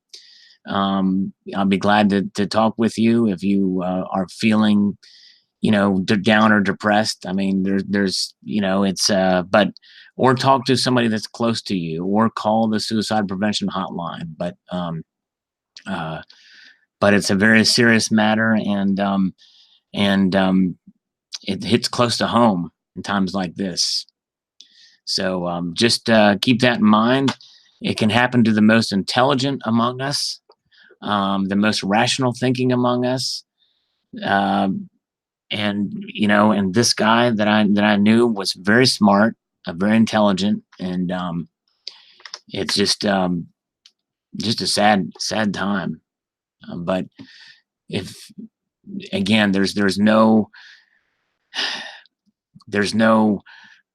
I'll be glad to talk with you if you are feeling, down or depressed. I mean, there's, it's, or talk to somebody that's close to you, or call the suicide prevention hotline. But it's a very serious matter, and it hits close to home in times like this. So just keep that in mind. It can happen to the most intelligent among us, the most rational thinking among us. And this guy that I knew was very smart, very intelligent, and it's just a sad time. But if, again, there's no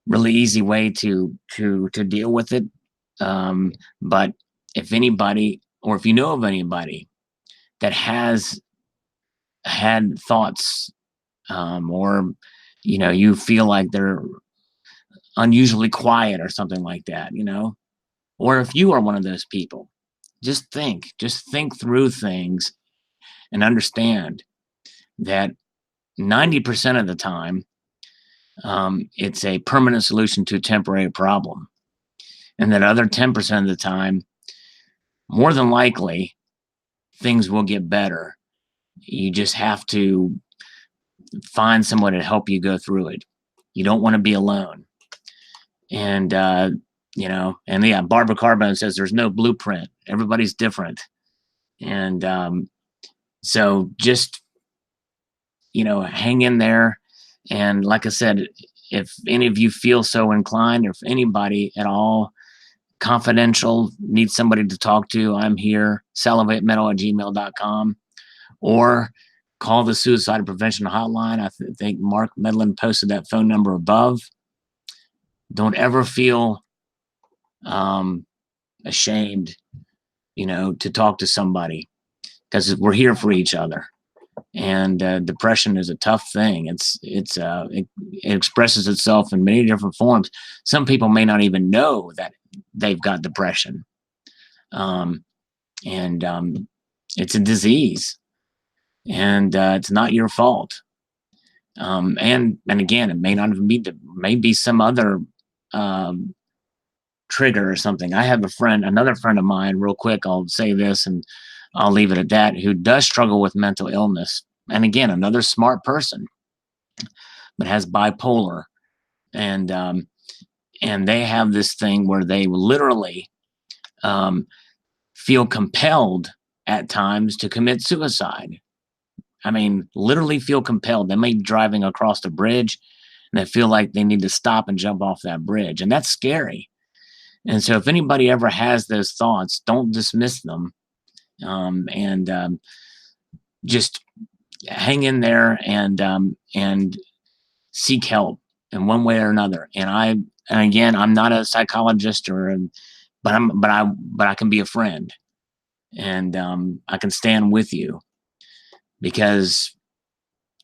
really easy way to deal with it. But if anybody, or if you know of anybody that has had thoughts, or you feel like they're unusually quiet or something like that, or if you are one of those people, just think through things, and understand that 90% of the time, it's a permanent solution to a temporary problem. And that other 10% of the time, more than likely, things will get better. You just have to find someone to help you go through it. You don't want to be alone. And you know. And yeah, Barbara Carbone says there's no blueprint. Everybody's different. And so just, you know, hang in there. And like I said, if any of you feel so inclined, or if anybody at all confidential needs somebody to talk to, I'm here, salivatemetal@gmail.com, or call the suicide prevention hotline. I think Mark Medlin posted that phone number above. Don't ever feel ashamed, you know, to talk to somebody, because we're here for each other. And depression is a tough thing. It expresses itself in many different forms. Some people may not even know that they've got depression, and it's a disease, and it's not your fault. And again, it may not even be maybe some other trigger or something. I have another friend of mine, real quick, I'll say this and I'll leave it at that, who does struggle with mental illness. And again, another smart person, but has bipolar. And they have this thing where they literally feel compelled at times to commit suicide. I mean, literally feel compelled. They may be driving across the bridge and they feel like they need to stop and jump off that bridge. And that's scary. And so if anybody ever has those thoughts, don't dismiss them. And just hang in there and seek help in one way or another. And again, I'm not a psychologist but I can be a friend, and I can stand with you, because,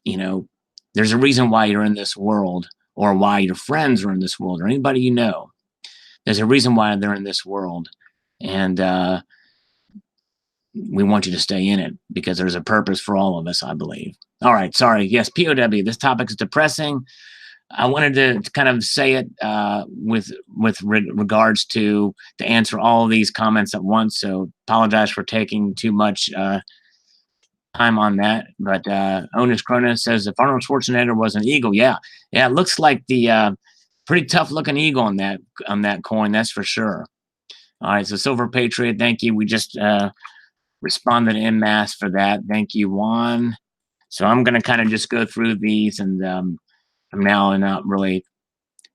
you know, there's a reason why you're in this world, or why your friends are in this world, or anybody you know. There's a reason why they're in this world, and we want you to stay in it, because there's a purpose for all of us, I believe. All right, sorry. Yes, POW. This topic is depressing. I wanted to kind of say it with regards to answer all of these comments at once. So apologize for taking too much time on that. But Onus Cronus says, if Arnold Schwarzenegger was an eagle, yeah, it looks like the pretty tough looking eagle on that coin, that's for sure. All right, so Silver Patriot, thank you. We just responded en masse for that. Thank you, Juan. So I'm going to kind of just go through these, and from now on, not really,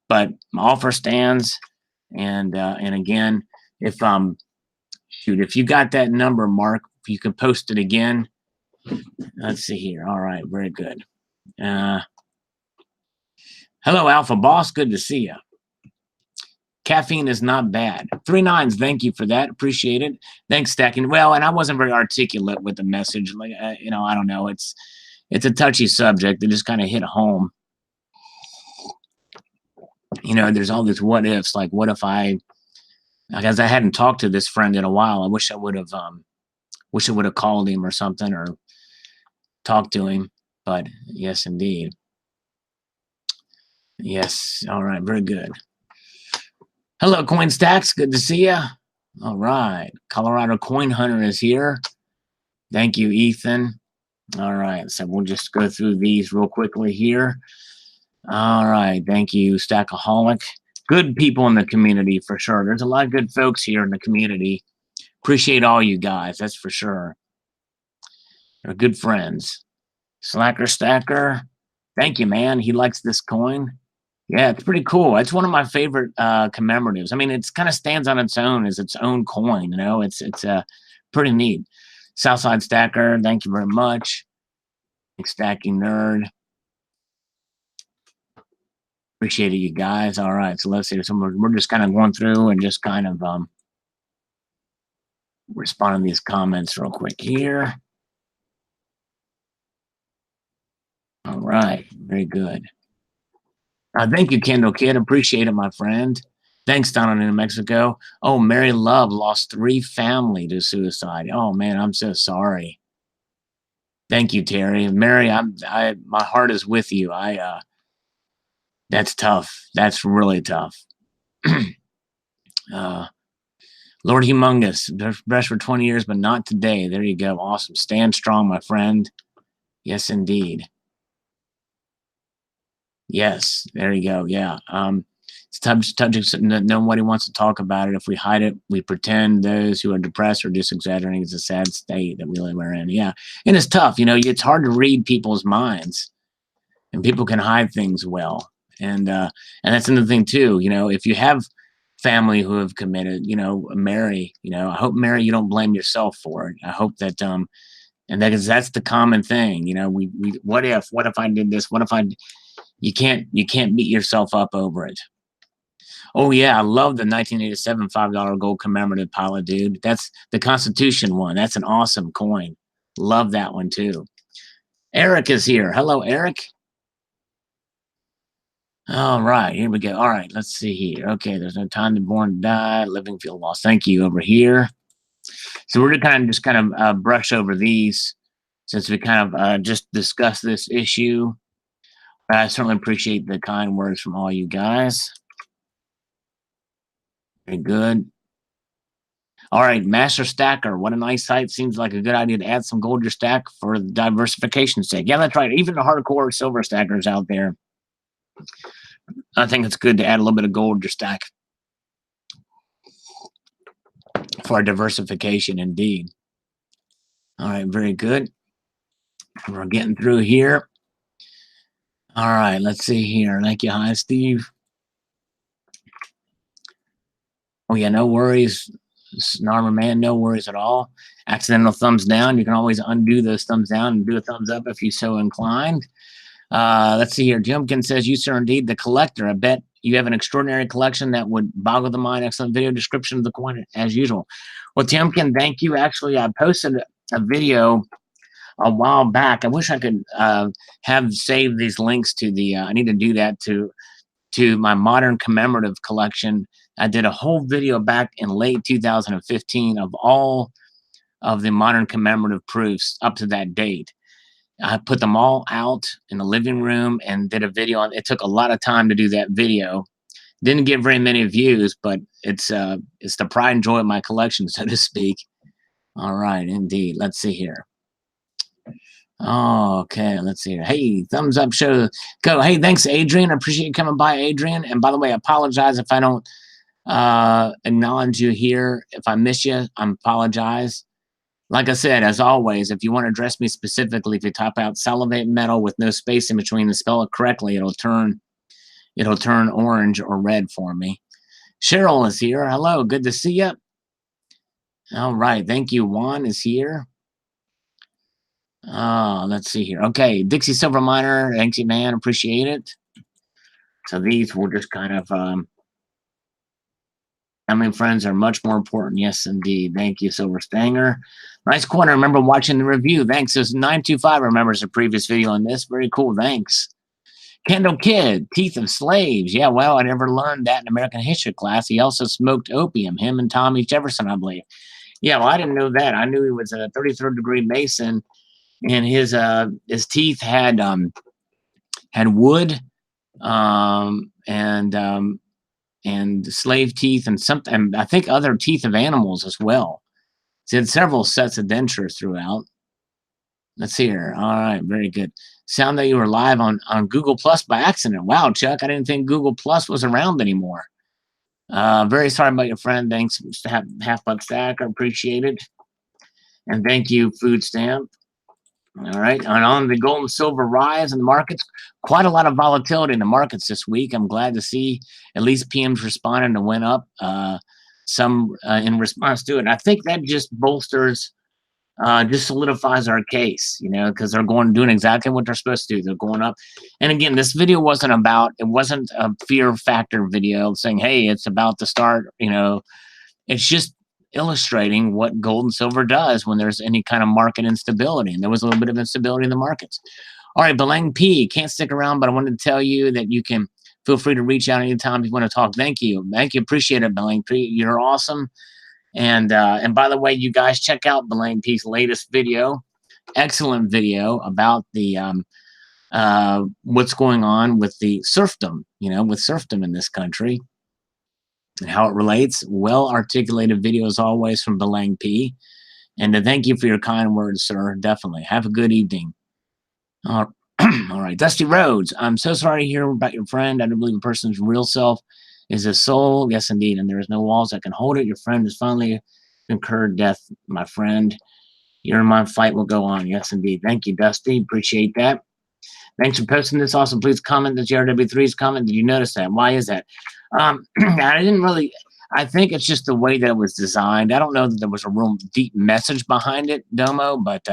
but my offer stands. And again, if you got that number, Mark, if you can post it again. Let's see here. All right, very good. Hello, Alpha Boss. Good to see you. Caffeine is not bad. 3 9s. Thank you for that. Appreciate it. Thanks, Stacking. Well, and I wasn't very articulate with the message. Like, you know, I don't know. It's a touchy subject. It just kind of hit home. You know, there's all this what ifs. Like, what if because I hadn't talked to this friend in a while. I wish I would have called him or something, or talked to him. But yes, indeed. Yes. All right. Very good. Hello, Coin Stacks. Good to see you. All right. Colorado Coin Hunter is here. Thank you, Ethan. All right. So we'll just go through these real quickly here. All right. Thank you, Stackaholic. Good people in the community, for sure. There's a lot of good folks here in the community. Appreciate all you guys. That's for sure. They're good friends. Slacker Stacker. Thank you, man. He likes this coin. Yeah, it's pretty cool. It's one of my favorite commemoratives. I mean, it's kind of stands on its own as its own coin. You know, it's pretty neat. Southside Stacker, thank you very much. Stacking Nerd. Appreciate it, you guys. All right, so let's see. So we're just kind of going through and just kind of responding to these comments real quick here. All right, very good. Thank you, Kendall Kid. Appreciate it, my friend. Thanks, down in New Mexico. Oh, Mary Love lost 3 family to suicide. Oh man, I'm so sorry. Thank you, Terry. Mary, my heart is with you. That's tough. That's really tough. Lord Humongous, best for 20 years, but not today. There you go. Awesome. Stand strong, my friend. Yes, indeed. Yes, there you go. Yeah. subjects nobody wants to talk about it. If we hide it, we pretend. Those who are depressed or just exaggerating. It's a sad state that we live in. Yeah, and it's tough. It's hard to read people's minds, and people can hide things well. And that's another thing too. If you have family who have committed, Mary, I hope, Mary, you don't blame yourself for it. I hope that and that's the common thing. We what if I did this? What if you can't beat yourself up over it. Oh yeah, I love the 1987 $5 gold commemorative pilot, dude. That's the Constitution one. That's an awesome coin. Love that one too. Eric is here. Hello, Eric. All right, here we go. All right, let's see here. Okay, there's no time to born to die. Living field loss. Thank you over here. So we're gonna just kind of brush over these since we kind of just discussed this issue. I certainly appreciate the kind words from all you guys. Very good. All right, Master Stacker. What a nice site. Seems like a good idea to add some gold to your stack for the diversification's sake. Yeah, that's right. Even the hardcore silver stackers out there, I think it's good to add a little bit of gold to your stack for diversification, indeed. All right, very good. We're getting through here. All right, let's see here. Thank you. Hi, Steve. Oh, yeah, no worries. Snarmer man, no worries at all. Accidental thumbs down. You can always undo those thumbs down and do a thumbs up if you're so inclined. Let's see here. Jimkin says, you, sir, indeed, the collector. I bet you have an extraordinary collection that would boggle the mind. Excellent video description of the coin as usual. Well, Jimkin, thank you. Actually, I posted a video a while back. I wish I could have saved these links to the, I need to do that to my modern commemorative collection. I did a whole video back in late 2015 of all of the modern commemorative proofs up to that date. I put them all out in the living room and did a video on it. Took a lot of time to do that video. Didn't get very many views, but it's the pride and joy of my collection, so to speak. All right, indeed. Let's see here. Okay, let's see here. Hey, thumbs up, show go. Hey, thanks, Adrian. I appreciate you coming by, Adrian. And by the way, I apologize if I don't acknowledge you here. If I miss you, I apologize. Like I said, as always, if you want to address me specifically, if you type out Salivate Metal with no space in between and spell it correctly, it'll turn orange or red for me. Cheryl is here. Hello, good to see you. All right, thank you. Juan is here. Let's see here. Okay, Dixie Silver Miner, thanks you, man. Appreciate it. So these will just kind of family and friends are much more important. Yes, indeed. Thank you, Silver Stanger. Nice corner. I remember watching the review. Thanks. This 925 remembers a previous video on this. Very cool. Thanks. Kendall Kidd, Teeth of Slaves. Yeah, well, I never learned that in American history class. He also smoked opium, him and Tommy Jefferson, I believe. Yeah, well, I didn't know that. I knew he was a 33rd degree Mason, and his teeth had wood and slave teeth and something, and I think other teeth of animals as well. So he had several sets of dentures throughout. Let's see here. All right, very good. Sound that you were live on Google Plus by accident. Wow, Chuck, I didn't think Google Plus was around anymore. Very sorry about your friend. Thanks, Half Buck Stack. I appreciate it. And thank you, Food Stamp. All right, and on the gold and silver rise in the markets, quite a lot of volatility in the markets this week. I'm glad to see at least PM's responding and went up some in response to it. And I think that just bolsters, just solidifies our case, because they're doing exactly what they're supposed to do. They're going up. And again, this video wasn't a fear factor video saying, hey, it's about to start, it's just illustrating what gold and silver does when there's any kind of market instability. And there was a little bit of instability in the markets. All right, Belang P, can't stick around, but I wanted to tell you that you can feel free to reach out anytime if you want to talk. Thank you. Appreciate it, Belang P. You're awesome. And by the way, you guys check out Belang P's latest video. Excellent video about the what's going on with the serfdom, with serfdom in this country and how it relates. Well articulated video as always from Belang P. And to thank you for your kind words, sir. Definitely. Have a good evening. All right. Dusty Rhodes, I'm so sorry to hear about your friend. I don't believe a person's real self is a soul. Yes, indeed. And there is no walls that can hold it. Your friend has finally incurred death, my friend. Your and my fight will go on. Yes, indeed. Thank you, Dusty. Appreciate that. Thanks for posting this. Also, please comment the JRW3's comment. Did you notice that? Why is that? I didn't really. I think it's just the way that it was designed. I don't know that there was a real deep message behind it, Domo, but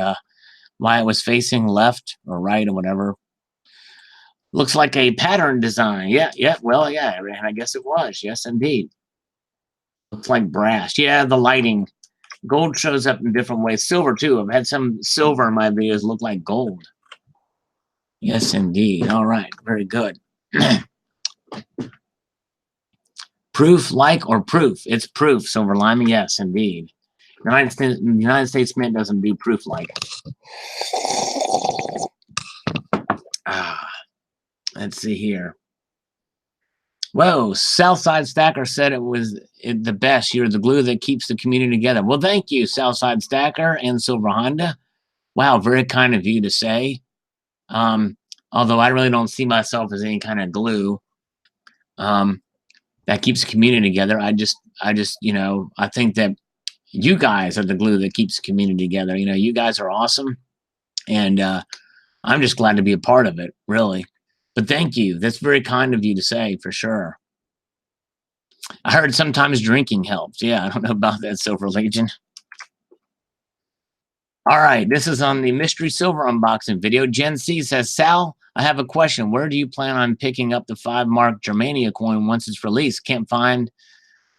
why it was facing left or right or whatever. Looks like a pattern design. Yeah. Well, yeah, and I guess it was. Yes, indeed. Looks like brass. Yeah, the lighting. Gold shows up in different ways. Silver, too. I've had some silver in my videos look like gold. Yes, indeed. All right. Very good. Proof, like, or proof? It's proof, Silver Lime. Yes, indeed. United States Mint doesn't do proof like. Let's see here. Whoa, Southside Stacker said it was the best. You're the glue that keeps the community together. Well, thank you, Southside Stacker and Silver Honda. Wow, very kind of you to say. Although I really don't see myself as any kind of glue that keeps the community together. I just, I think that you guys are the glue that keeps the community together. You guys are awesome, and I'm just glad to be a part of it, really. But thank you. That's very kind of you to say, for sure. I heard sometimes drinking helps. Yeah, I don't know about that, Silver Legion. All right, this is on the Mystery Silver unboxing video. Gen C says, Sal, I have a question. Where do you plan on picking up the 5-mark Germania coin once it's released? Can't find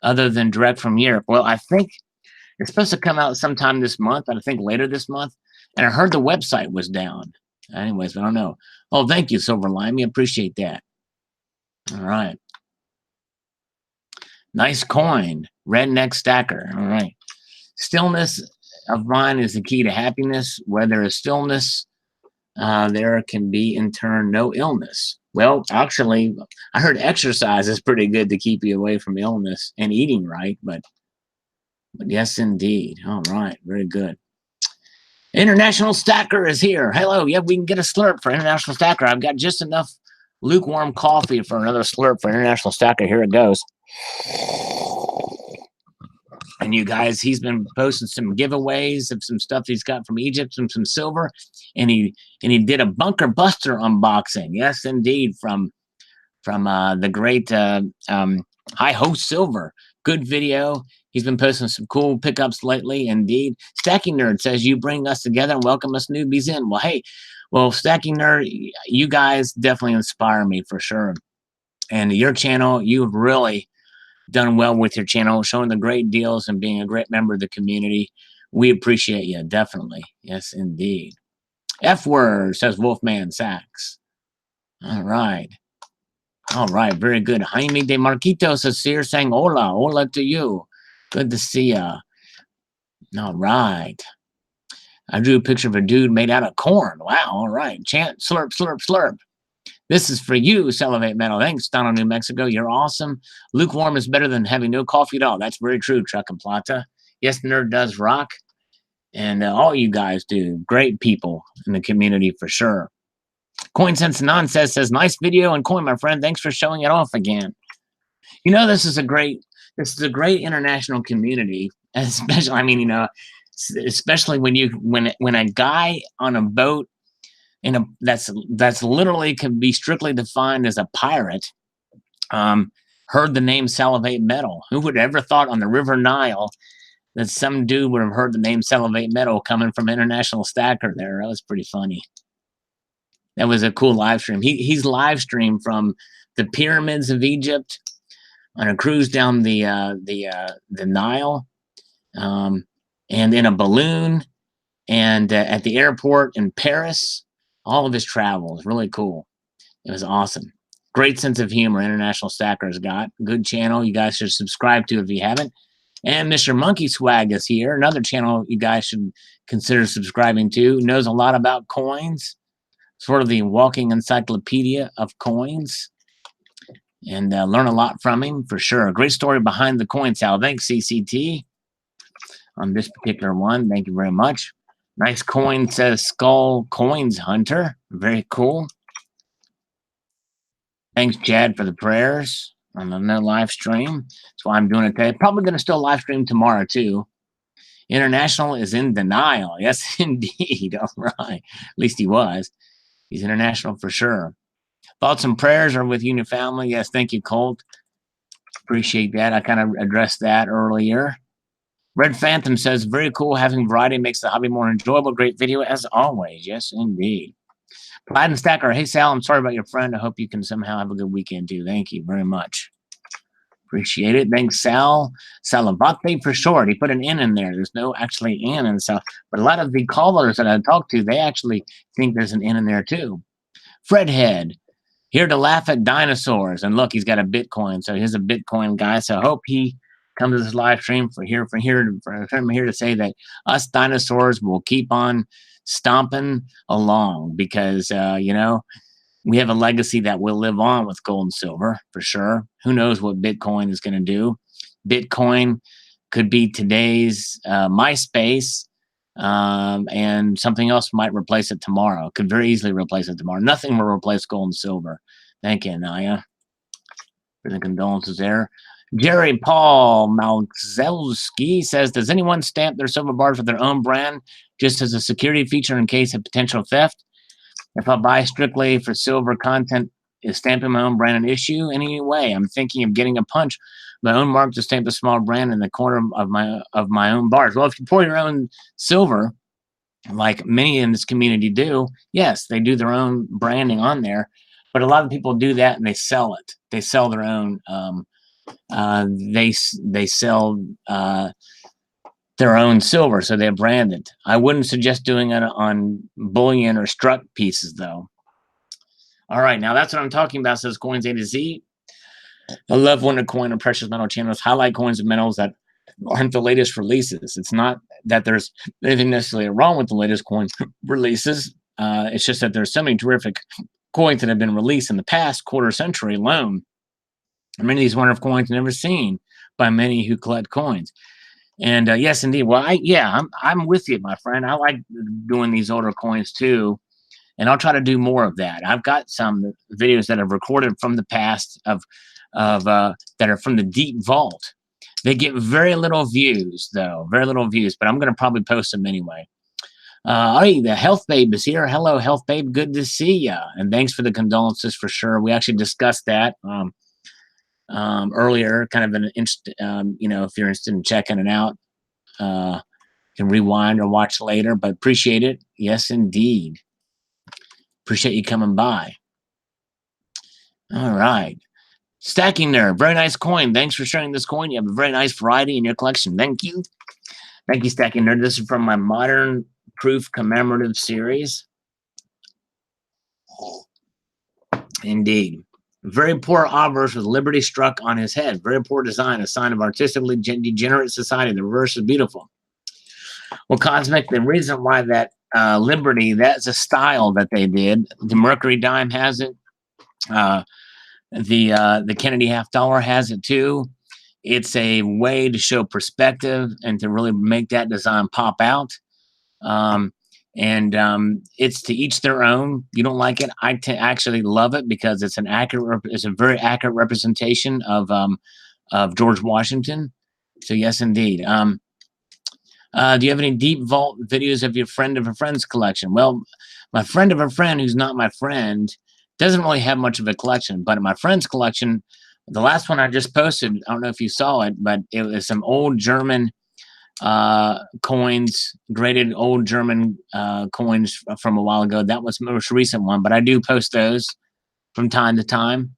other than direct from Europe. Well, I think it's supposed to come out sometime this month, I think later this month. And I heard the website was down. Anyways, I don't know. Oh, thank you, Silver Lime. We appreciate that. All right. Nice coin. Redneck Stacker. All right. Stillness of mind is the key to happiness. Where there is stillness, there can be, in turn, no illness. Well, actually, I heard exercise is pretty good to keep you away from illness and eating right, but yes, indeed. All right. Very good. International Stacker is here. Hello. Yeah, we can get a slurp for International Stacker. I've got just enough lukewarm coffee for another slurp for International Stacker. Here it goes. And you guys, he's been posting some giveaways of some stuff he's got from Egypt, some silver, and he did a bunker buster unboxing. Yes, indeed, from the great High Host Silver. Good video. He's been posting some cool pickups lately, indeed. Stacking Nerd says, you bring us together and welcome us newbies in. Well, hey, Stacking Nerd, you guys definitely inspire me for sure. And your channel, you've really done well with your channel, showing the great deals and being a great member of the community. We appreciate you, definitely. Yes, indeed. F word, says Wolfman Sachs. All right. All right, very good. Jaime de Marquitos is here saying hola, hola to you. Good to see ya. All right. I drew a picture of a dude made out of corn. Wow, all right. Chant, slurp, slurp, slurp. This is for you, Salivate Metal. Thanks, Donald, New Mexico. You're awesome. Lukewarm is better than having no coffee at all. That's very true, Truck and Plata. Yes, Nerd does rock. And all you guys do. Great people in the community for sure. Coin Sense Non says, nice video and coin, my friend. Thanks for showing it off again. This is a great international community, especially, especially when a guy on a boat that's literally can be strictly defined as a pirate, heard the name Salivate Metal. Who would have ever thought on the River Nile that some dude would have heard the name Salivate Metal coming from International Stacker there? That was pretty funny. That was a cool live stream. He's live streamed from the pyramids of Egypt on a cruise down the Nile, and in a balloon, and at the airport in Paris. All of his travels, really cool. It was awesome. Great sense of humor. International Stacker's got good channel. You guys should subscribe to if you haven't. And Mr. Monkey Swag is here. Another channel you guys should consider subscribing to. Knows a lot about coins. Sort of the walking encyclopedia of coins. And learn a lot from him for sure. A great story behind the coin, Sal. Thanks, CCT, on this particular one. Thank you very much. Nice coin, says Skull Coins Hunter. Very cool. Thanks, Chad, for the prayers. on the no live stream. That's why I'm doing it today. Probably going to still live stream tomorrow too. International is in denial. Yes, indeed. All right. At least he was. He's international for sure. Thoughts and prayers are with you and your family. Yes, thank you, Colt. Appreciate that. I kind of addressed that earlier. Red Phantom says, very cool. Having variety makes the hobby more enjoyable. Great video as always. Yes, indeed. Pride and Stacker. Hey, Sal, I'm sorry about your friend. I hope you can somehow have a good weekend too. Thank you very much. Appreciate it. Thanks, Sal. Salivate for short. He put an N in there. There's no actually N in Sal. But a lot of the callers that I talk to, they actually think there's an N in there too. Fredhead. Here to laugh at dinosaurs. And look, he's got a Bitcoin. So he's a Bitcoin guy. So I hope he comes to this live stream for him here to say that us dinosaurs will keep on stomping along because, you know, we have a legacy that will live on with gold and silver for sure. Who knows what Bitcoin is going to do? Bitcoin could be today's MySpace. And something else might replace it tomorrow. Could very easily replace it tomorrow. Nothing will replace gold and silver. Thank you, Naya, for the condolences there. Jerry Paul Malzelski says, does anyone stamp their silver bars with their own brand just as a security feature in case of potential theft? If I buy strictly for silver content, is stamping my own brand an issue? Anyway, I'm thinking of getting a punch my own mark to stamp a small brand in the corner of my own bars. Well, if you pour your own silver, like many in this community do, yes, they do their own branding on there. But a lot of people do that and they sell it. They sell their own. They sell their own silver, so they're branded. I wouldn't suggest doing it on bullion or struck pieces, though. All right, now that's what I'm talking about. Says Coins A to Z. I love when a coin or precious metal channels highlight coins and metals that aren't the latest releases. It's not that there's anything necessarily wrong with the latest coin releases. It's just that there's so many terrific coins that have been released in the past quarter century alone. And many of these wonderful coins never seen by many who collect coins. And yes, indeed. Well, I'm with you, my friend. I like doing these older coins too. And I'll try to do more of that. I've got some videos that I've recorded from the past of that are from the deep vault. They get very little views, though. Very little views, but I'm going to probably post them anyway. Hey, the Health Babe is here. Hello, Health Babe. Good to see you. And thanks for the condolences for sure. We actually discussed that earlier. Kind of an you know, if you're interested in checking it out, you can rewind or watch later. But appreciate it. Yes, indeed. Appreciate you coming by. All right. Stacking there. Very nice coin. Thanks for sharing this coin. You have a very nice variety in your collection. Thank you. Thank you, Stacking Nerd. This is from my Modern Proof commemorative series. Indeed. Very poor obverse with liberty struck on his head. Very poor design, a sign of artistically degenerate society. The reverse is beautiful. Well, Cosmic, the reason why that liberty, that's a style that they did. The Mercury dime has it. The Kennedy half dollar has it too. It's a way to show perspective and to really make that design pop out. It's to each their own. You don't like it, I actually love it because it's it's a very accurate representation of George Washington. So yes, indeed. Do you have any deep vault videos of your friend of a friend's collection? Well, my friend of a friend who's not my friend doesn't really have much of a collection, but in my friend's collection, the last one I just posted, I don't know if you saw it, but it was some old German coins, graded old German coins from a while ago. That was the most recent one, but I do post those from time to time.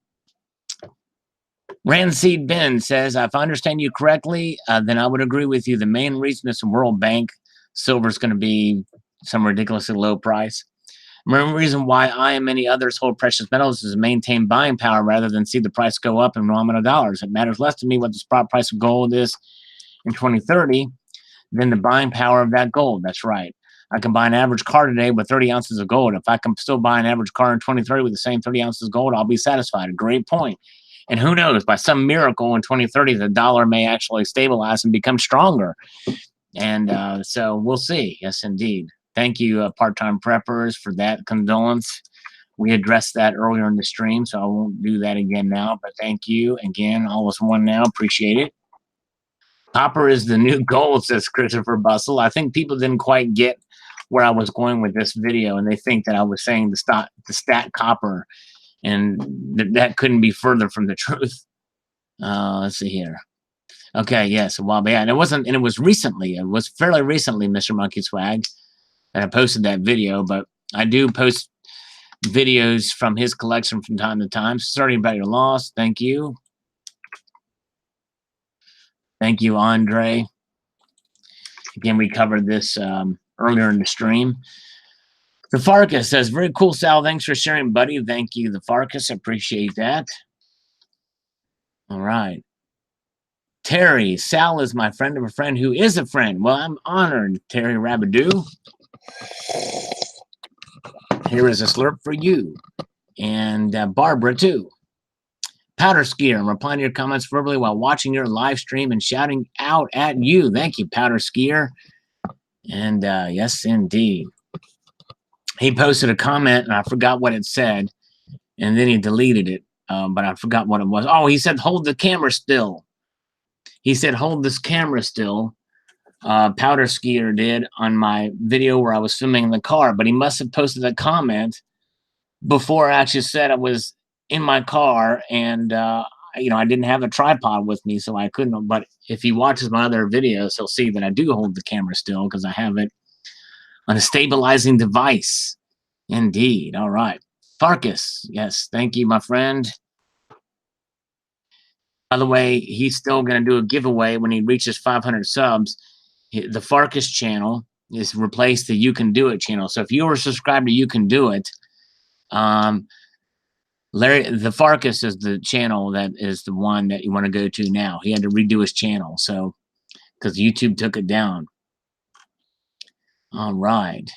Ranseed Ben says, if I understand you correctly, then I would agree with you. The main reason this World Bank silver is going to be some ridiculously low price. The reason why I and many others hold precious metals is to maintain buying power rather than see the price go up in nominal dollars. It matters less to me what the spot price of gold is in 2030 than the buying power of that gold. That's right. I can buy an average car today with 30 ounces of gold. If I can still buy an average car in 2030 with the same 30 ounces of gold, I'll be satisfied. A great point. And who knows, by some miracle in 2030, the dollar may actually stabilize and become stronger. And so we'll see. Yes, indeed. Thank you, part-time preppers, for that condolence. We addressed that earlier in the stream, so I won't do that again now, but thank you again. All is one now. Appreciate it. Copper is the new gold, says Christopher Bustle. I think people didn't quite get where I was going with this video, and they think that I was saying the stat copper, and that couldn't be further from the truth. Let's see here. Okay, yes, a while back. And it was recently. It was fairly recently, Mr. Monkey Swag, that I posted that video, but I do post videos from his collection from time to time. Sorry about your loss. Thank you. Thank you, Andre. Again, we covered this earlier in the stream. The Farkas says, very cool, Sal. Thanks for sharing, buddy. Thank you, the Farkas. Appreciate that. All right. Terry, Sal is my friend of a friend who is a friend. Well, I'm honored, Terry Rabadoo. Here is a slurp for you. And Barbara, too. Powder Skier, I'm replying to your comments verbally while watching your live stream and shouting out at you. Thank you, Powder Skier. And yes, indeed. He posted a comment, and I forgot what it said, and then he deleted it, but I forgot what it was. Oh, he said, hold the camera still. He said, hold this camera still. Powder Skier did on my video where I was filming in the car, but he must have posted a comment before I actually said I was in my car, and I didn't have a tripod with me, so I couldn't. But if he watches my other videos, he'll see that I do hold the camera still because I have it on a stabilizing device. Indeed. All right. Farkas, yes, thank you, my friend. By the way, he's still going to do a giveaway when he reaches 500 subs. The Farkas channel is replaced the You Can Do It channel. So if you were subscribed to You Can Do It, the Farkas is the channel that is the one that you want to go to now. He had to redo his channel, so because YouTube took it down. All right.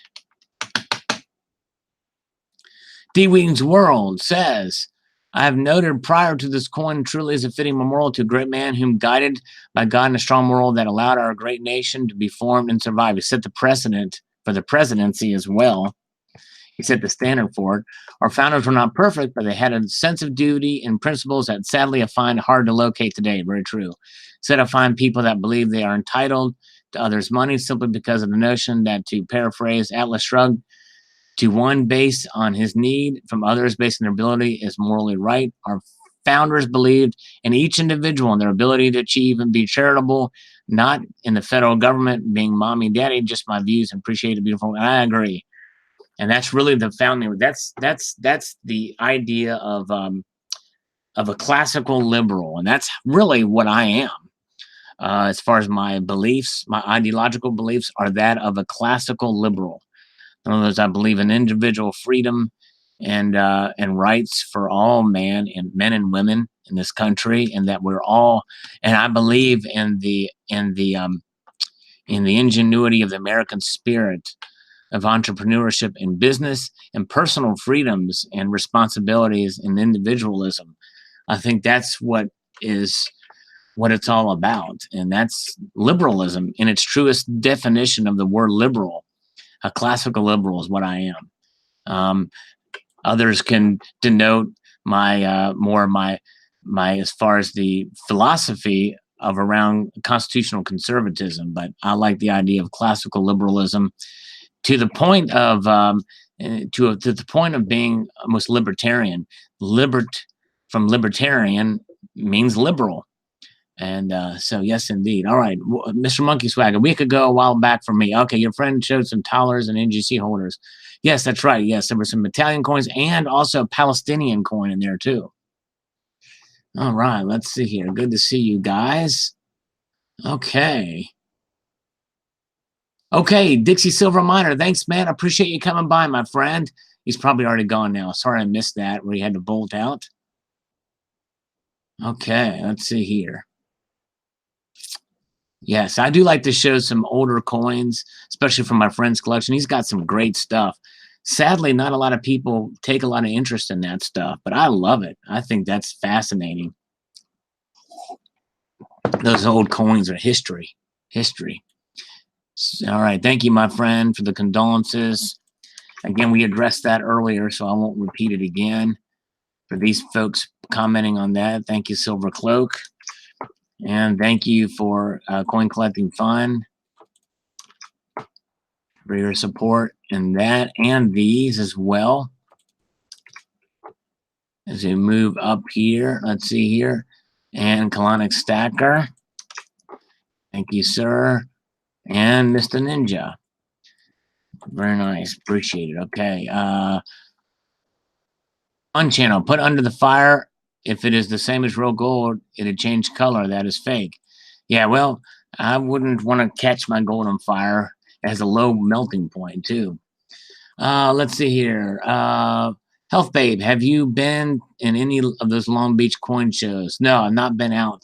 D-Wings World says, I have noted prior to this coin truly is a fitting memorial to a great man whom guided by God in a strong moral that allowed our great nation to be formed and survive. He set the precedent for the presidency as well. He set the standard for it. Our founders were not perfect, but they had a sense of duty and principles that sadly I find hard to locate today. Very true. Said I find people that believe they are entitled to others' money simply because of the notion that, to paraphrase Atlas Shrugged, to one based on his need from others based on their ability is morally right. Our founders believed in each individual and their ability to achieve and be charitable, not in the federal government being mommy, daddy. Just my views and appreciate it. Beautiful. And I agree. And that's really the founding. That's the idea of a classical liberal, and that's really what I am. As far as my beliefs, my ideological beliefs are that of a classical liberal. In other words, I believe in individual freedom and rights for all men and women in this country, and that we're all. And I believe in the ingenuity of the American spirit of entrepreneurship and business and personal freedoms and responsibilities and individualism. I think that's what it's all about, and that's liberalism in its truest definition of the word liberal. A classical liberal is what I am. Others can denote my as far as the philosophy of around constitutional conservatism, but I like the idea of classical liberalism to the point of to the point of being almost libertarian. From libertarian means liberal. And so, yes, indeed. All right, Mr. Monkey Swag, a week ago, a while back for me. Okay, your friend showed some dollars and NGC holders. Yes, that's right. Yes, there were some Italian coins and also a Palestinian coin in there, too. All right, let's see here. Good to see you guys. Okay. Okay, Dixie Silver Miner. Thanks, man. I appreciate you coming by, my friend. He's probably already gone now. Sorry I missed that, where he had to bolt out. Okay, let's see here. Yes, I do like to show some older coins, especially from my friend's collection. He's got some great stuff. Sadly, not a lot of people take a lot of interest in that stuff, but I love it. I think that's fascinating. Those old coins are history. History. All right. Thank you, my friend, for the condolences. Again, we addressed that earlier, so I won't repeat it again. For these folks commenting on that, thank you, Silver Cloak. And thank you for Coin Collecting Fun for your support in that and these as well. As we move up here, let's see here. And Colonic Stacker. Thank you, sir. And Mr. Ninja. Very nice. Appreciate it. Okay. Unchannel. Put under the fire. If it is the same as real gold, it'll change color. That is fake. Yeah, well, I wouldn't want to catch my gold on fire. It has a low melting point, too. Let's see here. Health Babe, have you been in any of those Long Beach coin shows? No, I've not been out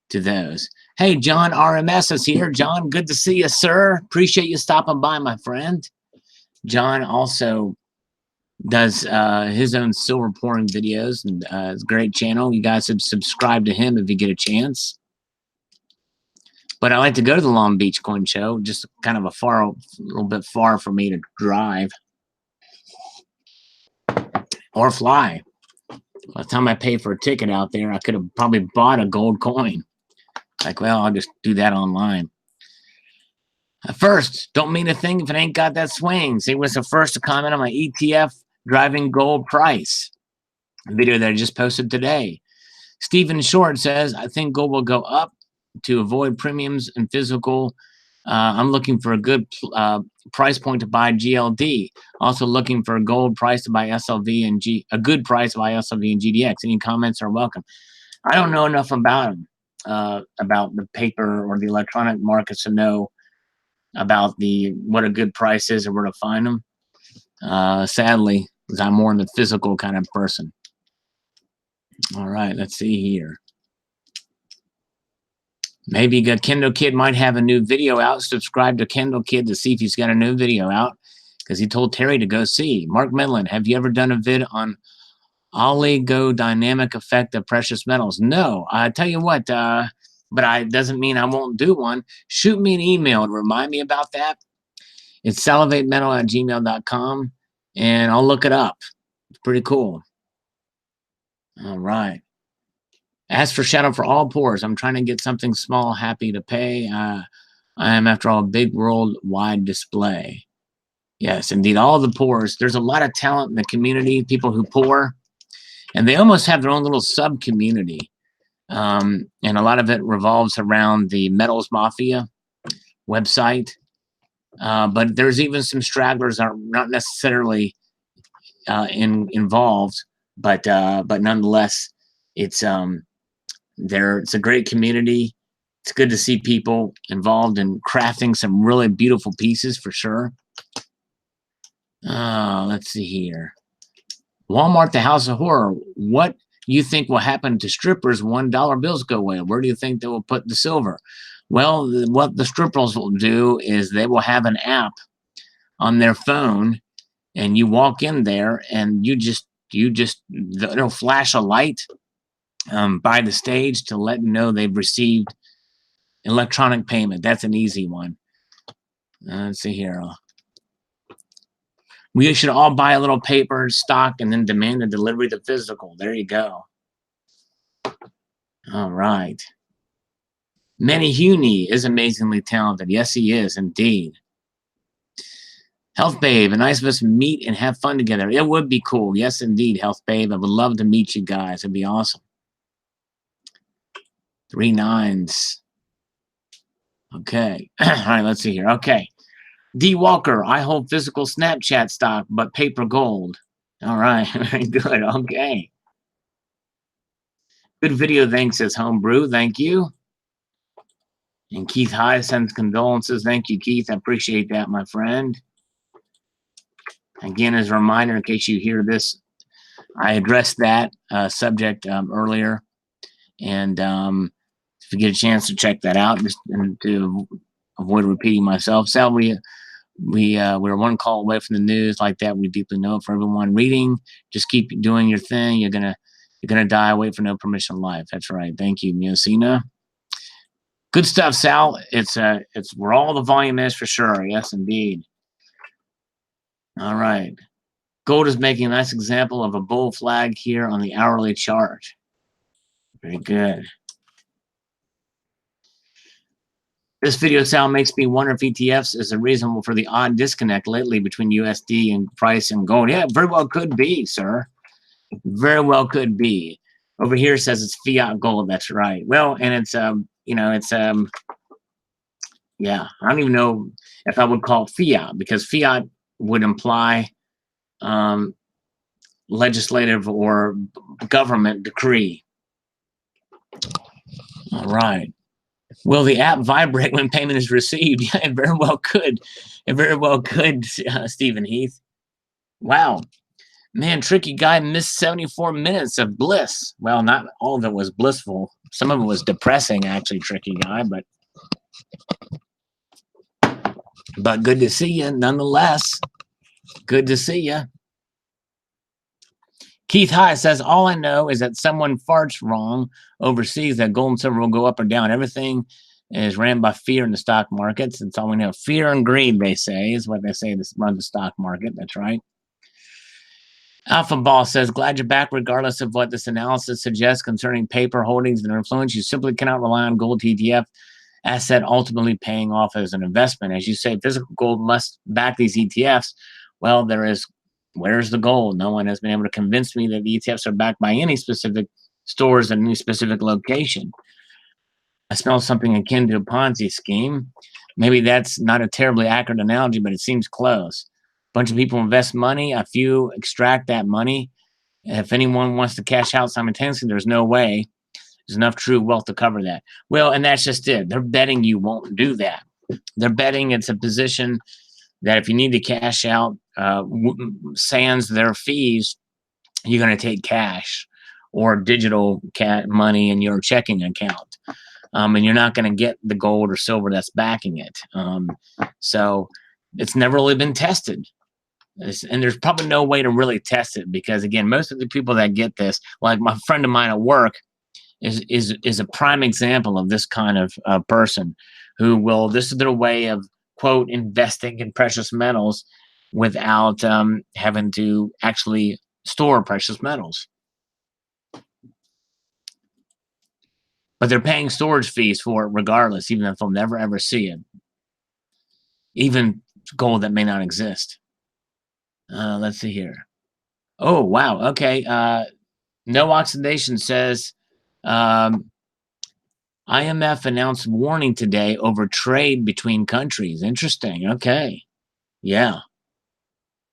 to those. Hey, John RMS is here. John, good to see you, sir. Appreciate you stopping by, my friend. John also does his own silver pouring videos, and it's a great channel. You guys should subscribe to him if you get a chance. But I like to go to the Long Beach Coin Show, just kind of a little bit far for me to drive or fly. By the time I pay for a ticket out there, I could have probably bought a gold coin. Like, well, I'll just do that online. First, don't mean a thing if it ain't got that swing. See, was the first to comment on my ETF driving gold price video that I just posted today. Stephen Short says, I think gold will go up to avoid premiums and physical. I'm looking for a good price point to buy GLD. Also looking for a gold price to buy SLV and a good price to buy SLV and GDX. Any comments are welcome. I don't know enough about them, about the paper or the electronic markets to know about what a good price is or where to find them. Sadly, because I'm more in the physical kind of person. All right, let's see here. Maybe Kendall Kid might have a new video out. Subscribe to Kendall Kid to see if he's got a new video out, because he told Terry to go see. Mark Medlin, have you ever done a vid on oligodynamic effect of precious metals? No, I tell you what, but it doesn't mean I won't do one. Shoot me an email and remind me about that. It's salivatemetal@gmail.com, and I'll look it up. It's pretty cool. All right. Ask for shadow for all pours. I'm trying to get something small, happy to pay. I am, after all, a big worldwide display. Yes, indeed. All the pours. There's a lot of talent in the community, people who pour, and they almost have their own little sub-community. And a lot of it revolves around the Metals Mafia website. But there's even some stragglers that are not necessarily involved, but nonetheless, it's a great community. It's good to see people involved in crafting some really beautiful pieces for sure. Let's see here. Walmart, the House of Horror. What do you think will happen to strippers when $1 bills go away? Where do you think they will put the silver? Well, what the strippers will do is they will have an app on their phone, and you walk in there and it'll flash a light by the stage to let you know they've received electronic payment. That's an easy one. Let's see here. We should all buy a little paper stock and then demand a delivery to physical. There you go. All right. Manny Huney is amazingly talented. Yes, he is indeed. Health Babe, a nice of us meet and have fun together. It would be cool. Yes, indeed, Health Babe. I would love to meet you guys. It'd be awesome. 3 9s. Okay. All right, let's see here. Okay. D. Walker, I hold physical Snapchat stock, but paper gold. All right. Very good. Okay. Good video. Thanks, says Homebrew. Thank you. And Keith High sends condolences. Thank you, Keith. I appreciate that, my friend. Again, as a reminder, in case you hear this, I addressed that subject earlier. And if you get a chance to check that out, just to avoid repeating myself. Sal, we're one call away from the news like that. We deeply know for everyone reading. Just keep doing your thing. You're gonna die. Wait for no permission life. That's right. Thank you, Miosina. Good stuff, Sal. It's where all the volume is for sure. Yes, indeed. All right. Gold is making a nice example of a bull flag here on the hourly chart. Very good. This video sound makes me wonder if ETFs is a reason for the odd disconnect lately between USD and price and gold. Yeah, very well could be, sir. Very well could be. Over here says it's fiat gold. That's right. Well, and it's yeah, I don't even know if I would call it fiat, because fiat would imply legislative or government decree. All right. Will the app vibrate when payment is received? Yeah, it very well could. It very well could, Stephen Heath. Wow. Man, Tricky Guy missed 74 minutes of bliss. Well, not all of it was blissful. Some of it was depressing, actually, Tricky Guy, but good to see you nonetheless. Good to see you. Keith High says, all I know is that someone farts wrong overseas, that gold and silver will go up or down. Everything is ran by fear in the stock markets. That's all we know. Fear and greed, they say, is what they say to run the stock market. That's right. Alpha Ball says, glad you're back regardless of what this analysis suggests concerning paper holdings and their influence. You simply cannot rely on gold ETF asset ultimately paying off as an investment. As you say, physical gold must back these ETFs. Well, where's the gold? No one has been able to convince me that the ETFs are backed by any specific stores in any specific location. I smell something akin to a Ponzi scheme. Maybe that's not a terribly accurate analogy, but it seems close. A bunch of people invest money, a few extract that money. If anyone wants to cash out simultaneously, there's no way there's enough true wealth to cover that. Well, and that's just it. They're betting you won't do that. They're betting it's a position that if you need to cash out, sans their fees, you're going to take cash or digital money in your checking account. And you're not going to get the gold or silver that's backing it. So it's never really been tested. And there's probably no way to really test it, because, again, most of the people that get this, like my friend of mine at work, is a prime example of this kind of person who will, this is their way of, quote, investing in precious metals without having to actually store precious metals. But they're paying storage fees for it regardless, even if they'll never ever see it. Even gold that may not exist. Let's see here. Oh, wow. Okay. No Oxidation says, IMF announced warning today over trade between countries. Interesting. Okay. Yeah.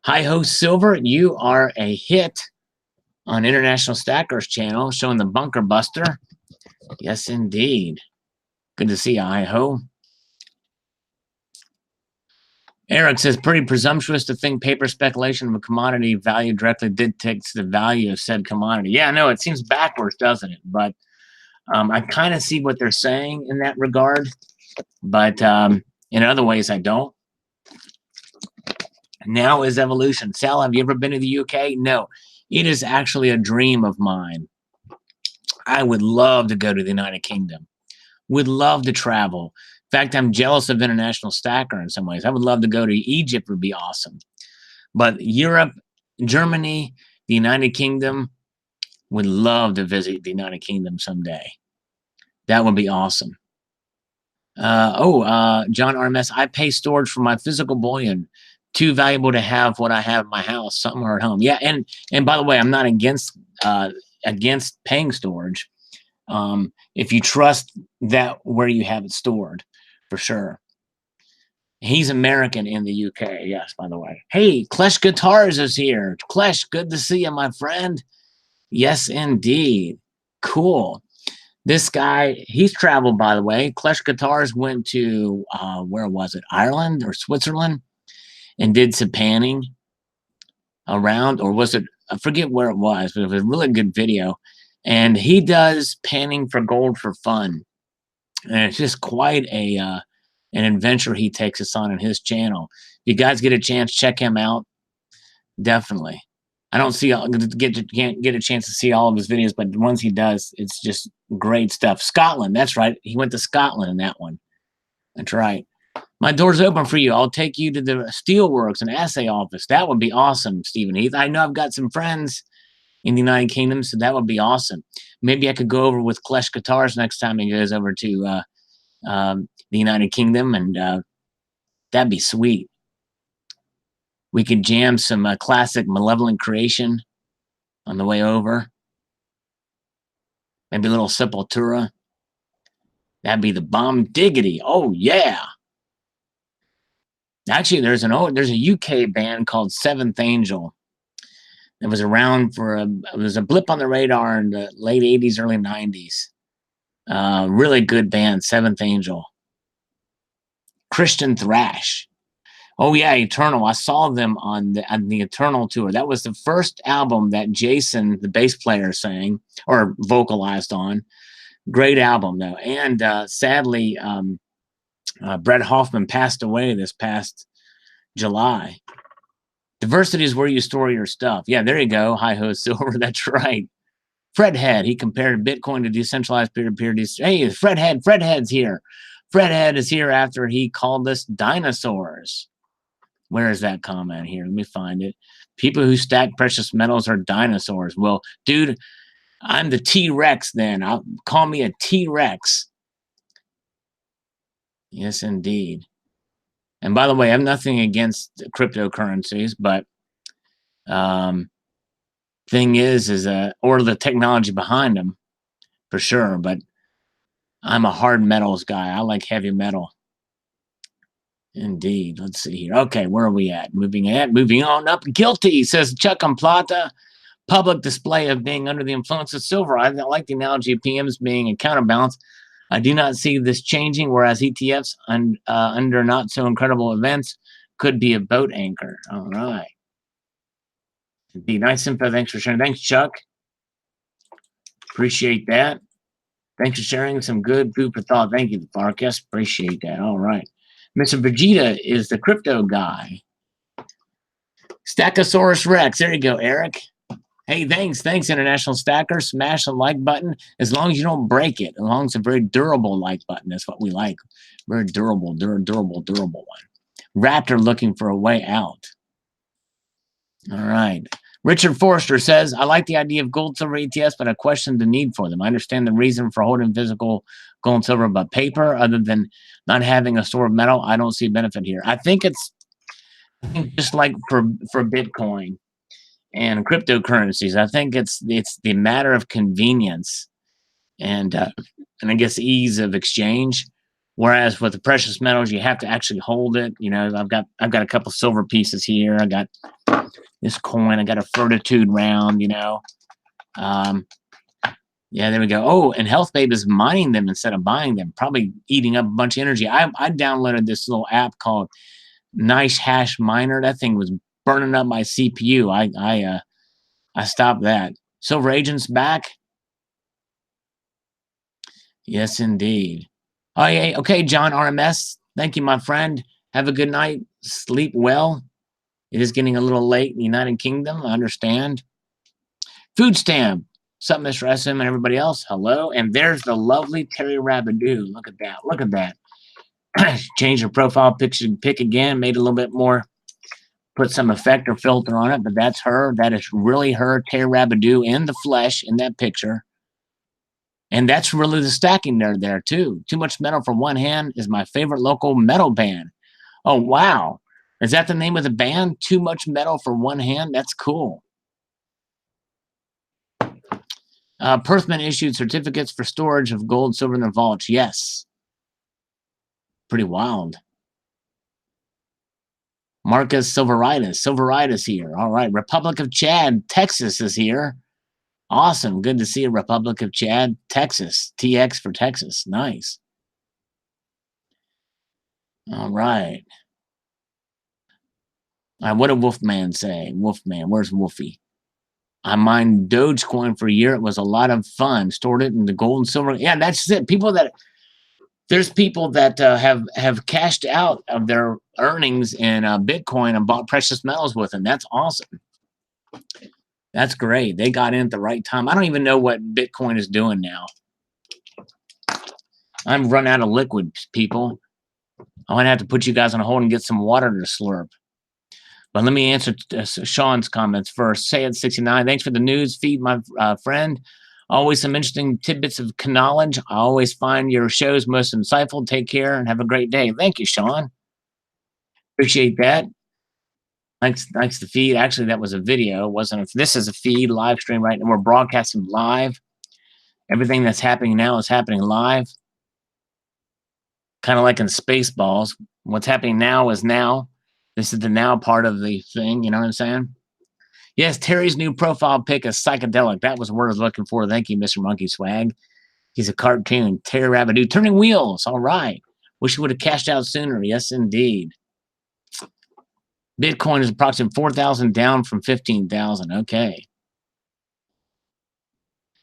Hi Ho Silver, you are a hit on International Stackers channel, showing the Bunker Buster. Yes, indeed. Good to see you, Hi Ho. Eric says, pretty presumptuous to think paper speculation of a commodity value directly dictates the value of said commodity. Yeah, no, it seems backwards, doesn't it? But I kind of see what they're saying in that regard, but in other ways I don't. Now is evolution. Sal, have you ever been to the UK? No. It is actually a dream of mine. I would love to go to the United Kingdom. Would love to travel. In fact, I'm jealous of International Stacker in some ways. I would love to go to Egypt. Would be awesome. But Europe, Germany, the United Kingdom, would love to visit the United Kingdom someday. That would be awesome. John RMS, I pay storage for my physical bullion. Too valuable to have what I have in my house, somewhere at home. Yeah, and by the way, I'm not against paying storage. If you trust that where you have it stored, for sure. He's American in the UK. Yes, by the way. Hey, Clash Guitars is here. Clash, good to see you, my friend. Yes, indeed. Cool. This guy, he's traveled, by the way. Clash Guitars went to, where was it? Ireland or Switzerland, and did some panning around, or was it, I forget where it was, but it was a really good video. And he does panning for gold for fun. And it's just quite an adventure he takes us on in his channel. If you guys get a chance, check him out. Definitely. I don't see can't get a chance to see all of his videos, but the ones he does, it's just great stuff. Scotland, that's right. He went to Scotland in that one. That's right. My door's open for you. I'll take you to the steelworks and assay office. That would be awesome, Stephen Heath. I know I've got some friends in the United Kingdom, so that would be awesome. Maybe I could go over with Clash Guitars next time he goes over to the United Kingdom, and that'd be sweet. We could jam some classic Malevolent Creation on the way over. Maybe a little Sepultura. That'd be the bomb diggity. Oh yeah. Actually, there's a UK band called Seventh Angel. It was around it was a blip on the radar in the late 80s, early 90s. Really good band, Seventh Angel. Christian thrash. Oh yeah, Eternal. I saw them on the Eternal tour. That was the first album that Jason, the bass player, sang or vocalized on. Great album though. And sadly, Brett Hoffman passed away this past July. Diversity is where you store your stuff. Yeah, there you go. Hi-ho Silver. That's right. Fredhead. He compared Bitcoin to decentralized peer-to-peer. Hey, Fredhead's here. Fredhead is here after he called us dinosaurs. Where is that comment here? Let me find it. People who stack precious metals are dinosaurs. Well, dude, I'm the T-Rex then. Call me a T-Rex. Yes, indeed. And by the way, I have nothing against cryptocurrencies, but thing is or the technology behind them, for sure. But I'm a hard metals guy. I like heavy metal. Indeed. Let's see here. Okay, where are we at? Moving on up. Guilty, says Chuck on Plata. Public display of being under the influence of silver. I like the analogy of PMs being a counterbalance. I do not see this changing, whereas ETFs under not so incredible events could be a boat anchor. All right. Be nice info. Thanks for sharing. Thanks, Chuck. Appreciate that. Thanks for sharing some good food for thought. Thank you, Farkas. Appreciate that. All right. Mr. Vegeta is the crypto guy. Stackosaurus Rex. There you go, Eric. Hey, thanks, International Stacker. Smash the like button as long as you don't break it. As long as it's a very durable like button. That's what we like. Very durable one. Raptor looking for a way out. All right. Richard Forrester says, I like the idea of gold, silver ETFs, but I question the need for them. I understand the reason for holding physical gold and silver, but paper, other than not having a store of metal, I don't see benefit here. I think it's just like for Bitcoin and cryptocurrencies. I think it's the matter of convenience and I guess ease of exchange. Whereas with the precious metals, you have to actually hold it. You know, I've got a couple silver pieces here. I got this coin. I got a Fortitude round. You know, yeah, there we go. Oh, and Health Babe is mining them instead of buying them, probably eating up a bunch of energy. I downloaded this little app called Nice Hash Miner. That thing was burning up my CPU. I stopped that. Silver Agent's back. Yes, indeed. Oh, yeah. Okay, John RMS. Thank you, my friend. Have a good night. Sleep well. It is getting a little late in the United Kingdom. I understand. Food stamp. What's up, Mr. SM and everybody else? Hello. And there's the lovely Terry Rabidou. Look at that. Look at that. Change her profile picture pick again. Made it a little bit more. Put some effect or filter on it. But that's her. That is really her, Terry Rabidou, in the flesh in that picture. And that's really the stacking there too. Too Much Metal for One Hand is my favorite local metal band. Oh, wow. Is that the name of the band? Too Much Metal for One Hand? That's cool. Perthman issued certificates for storage of gold, silver in their vaults. Yes. Pretty wild. Marcus Silveritis here. All right. Republic of Chad, Texas is here. Awesome. Good to see a Republic of Chad, Texas. TX for Texas. Nice. All right. What did Wolfman say? Wolfman, where's Wolfie? I mined Dogecoin for a year. It was a lot of fun. Stored it in the gold and silver. Yeah, that's it. There's people that have cashed out of their earnings in Bitcoin and bought precious metals with them. That's awesome. That's great. They got in at the right time. I don't even know what Bitcoin is doing now. I'm run out of liquid, people. I'm going to have to put you guys on hold and get some water to slurp. But let me answer Sean's comments first. Say it 69. Thanks for the news feed, my friend. Always some interesting tidbits of knowledge. I always find your shows most insightful. Take care and have a great day. Thank you, Sean. Appreciate that. Thanks the feed. Actually, that was a video. It wasn't. This is a feed live stream right now. We're broadcasting live. Everything that's happening now is happening live. Kind of like in Spaceballs. What's happening now is now. This is the now part of the thing. You know what I'm saying? Yes, Terry's new profile pic is psychedelic. That was the word I was looking for. Thank you, Mr. Monkey Swag. He's a cartoon. Terry Rabbidoo. Turning wheels. All right. Wish you would have cashed out sooner. Yes, indeed. Bitcoin is approximately 4,000 down from 15,000. Okay.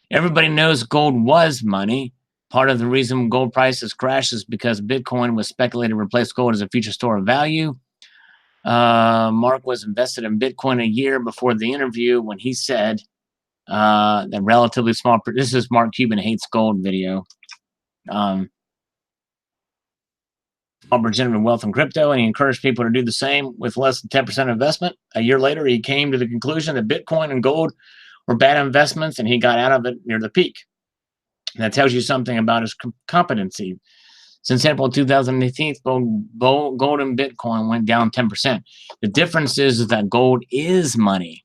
Everybody knows gold was money. Part of the reason gold prices crashed is because Bitcoin was speculated to replace gold as a future store of value. Mark was invested in Bitcoin a year before the interview when he said that relatively small. This is Mark Cuban hates gold video. Small percent of wealth in crypto, and he encouraged people to do the same with less than 10% investment. A year later, he came to the conclusion that Bitcoin and gold were bad investments, and he got out of it near the peak. And that tells you something about his competency. Since April 2018, gold and Bitcoin went down 10%. The difference is that gold is money.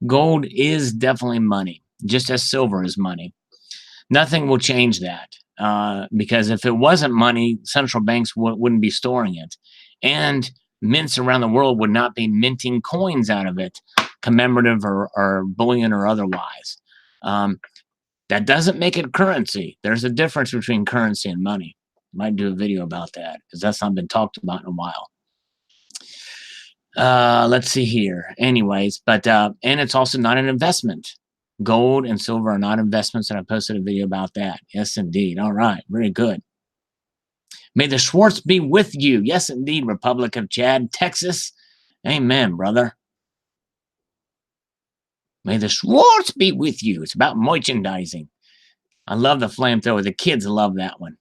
Gold is definitely money, just as silver is money. Nothing will change that because if it wasn't money, central banks wouldn't be storing it. And mints around the world would not be minting coins out of it, commemorative or bullion or otherwise. That doesn't make it currency. There's a difference between currency and money. Might do a video about that because that's not been talked about in a while. Let's see here. Anyways, but and it's also not an investment. Gold and silver are not investments, and I posted a video about that. Yes, indeed. All right, very good. May the Schwartz be with you. Yes, indeed, Republic of Chad, Texas. Amen, brother. May the Schwartz be with you. It's about merchandising. I love the flamethrower. The kids love that one.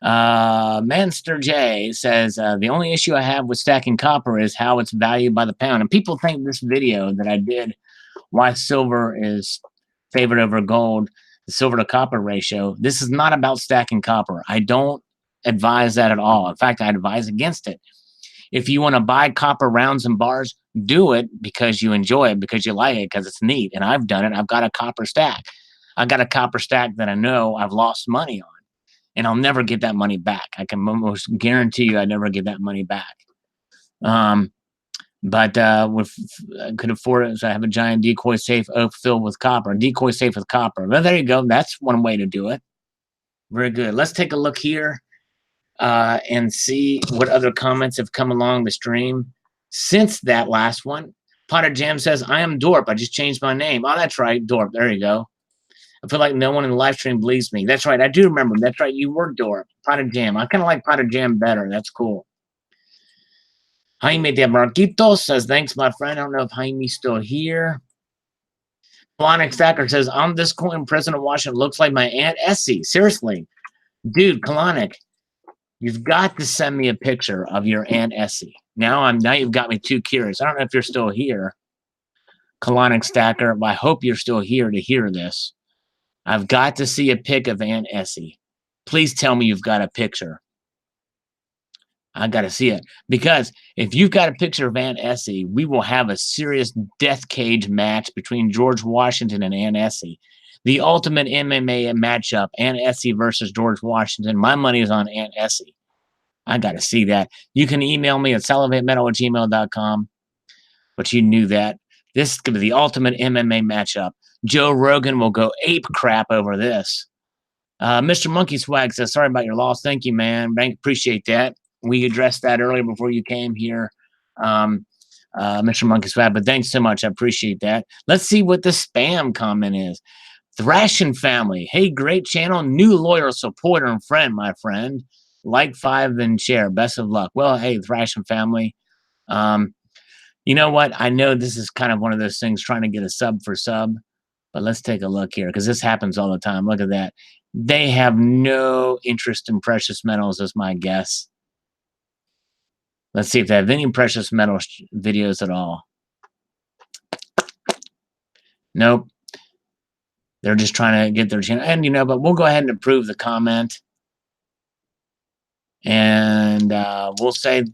Manster J says, the only issue I have with stacking copper is how it's valued by the pound. And people think this video that I did, why silver is favored over gold, the silver to copper ratio, this is not about stacking copper. I don't advise that at all. In fact, I advise against it. If you want to buy copper rounds and bars, do it because you enjoy it, because you like it, because it's neat. And I've done it. I've got a copper stack. I got a copper stack that I know I've lost money on. And I'll never get that money back. I can almost guarantee you I never get that money back. But I could afford it. So I have a giant decoy safe filled with copper. Decoy safe with copper. Well, there you go. That's one way to do it. Very good. Let's take a look here and see what other comments have come along the stream since that last one. Potter Jam says, I am Dorp. I just changed my name. Oh, that's right. Dorp. There you go. I feel like no one in the live stream believes me. That's right. I do remember. That's right. You were Dorp. Potter Jam. I kind of like Potter Jam better. That's cool. Jaime de Marquitos says, thanks, my friend. I don't know if Jaime's still here. Kalanic Stacker says, on this coin, President Washington looks like my Aunt Essie. Seriously. Dude, Kalanic, you've got to send me a picture of your Aunt Essie. Now you've got me too curious. I don't know if you're still here. Kalanic Stacker, but I hope you're still here to hear this. I've got to see a pic of Aunt Essie. Please tell me you've got a picture. I got to see it. Because if you've got a picture of Aunt Essie, we will have a serious death cage match between George Washington and Aunt Essie. The ultimate MMA matchup, Aunt Essie versus George Washington. My money is on Aunt Essie. I got to see that. You can email me at salivatemetal@gmail.com. But you knew that. This is going to be the ultimate MMA matchup. Joe Rogan will go ape crap over this. Mr. Monkey Swag says, sorry about your loss. Thank you, man. Appreciate that. We addressed that earlier before you came here, Mr. Monkey Swag. But thanks so much. I appreciate that. Let's see what the spam comment is. Thrashing Family. Hey, great channel. New loyal supporter and friend, my friend. Like 5 and share. Best of luck. Well, hey, Thrashing Family. You know what? I know this is kind of one of those things trying to get a sub for sub. But let's take a look here, because this happens all the time. Look at that. They have no interest in precious metals, is my guess. Let's see if they have any precious metal videos at all. Nope. They're just trying to get their channel. And, but we'll go ahead and approve the comment. And we'll say,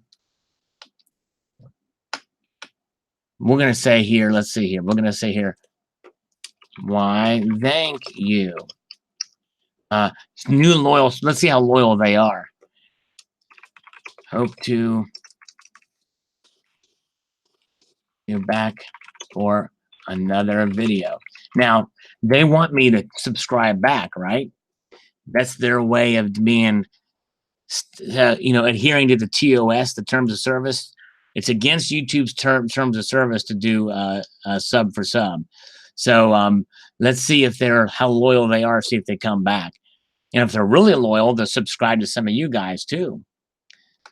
we're going to say here, let's see here. We're going to say here, why, thank you. New loyal. Let's see how loyal they are. Hope to be back for another video. Now, they want me to subscribe back, right? That's their way of being, adhering to the TOS, the terms of service. It's against YouTube's terms of service to do sub for sub. So let's see if how loyal they are. See if they come back, and if they're really loyal, they'll subscribe to some of you guys too,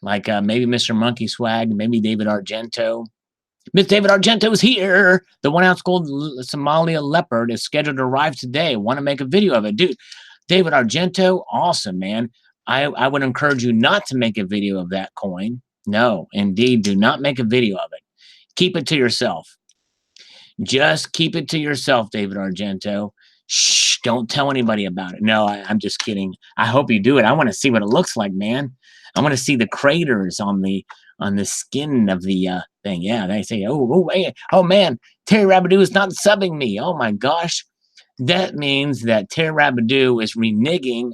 like maybe Mr. Monkey Swag, maybe David Argento. Miss David Argento's here. The 1 ounce gold Somalia leopard is scheduled to arrive today. Want to make a video of it, dude? David Argento, awesome, man. I would encourage you not to make a video of that coin. No, indeed, do not make a video of it. Keep it to yourself. Just keep it to yourself, David Argento. Shh, don't tell anybody about it. No, I'm just kidding. I hope you do it. I want to see what it looks like, man. I want to see the craters on the skin of the thing. Yeah, they say, oh man, Terry Rabidou is not subbing me. Oh my gosh. That means that Terry Rabidou is reneging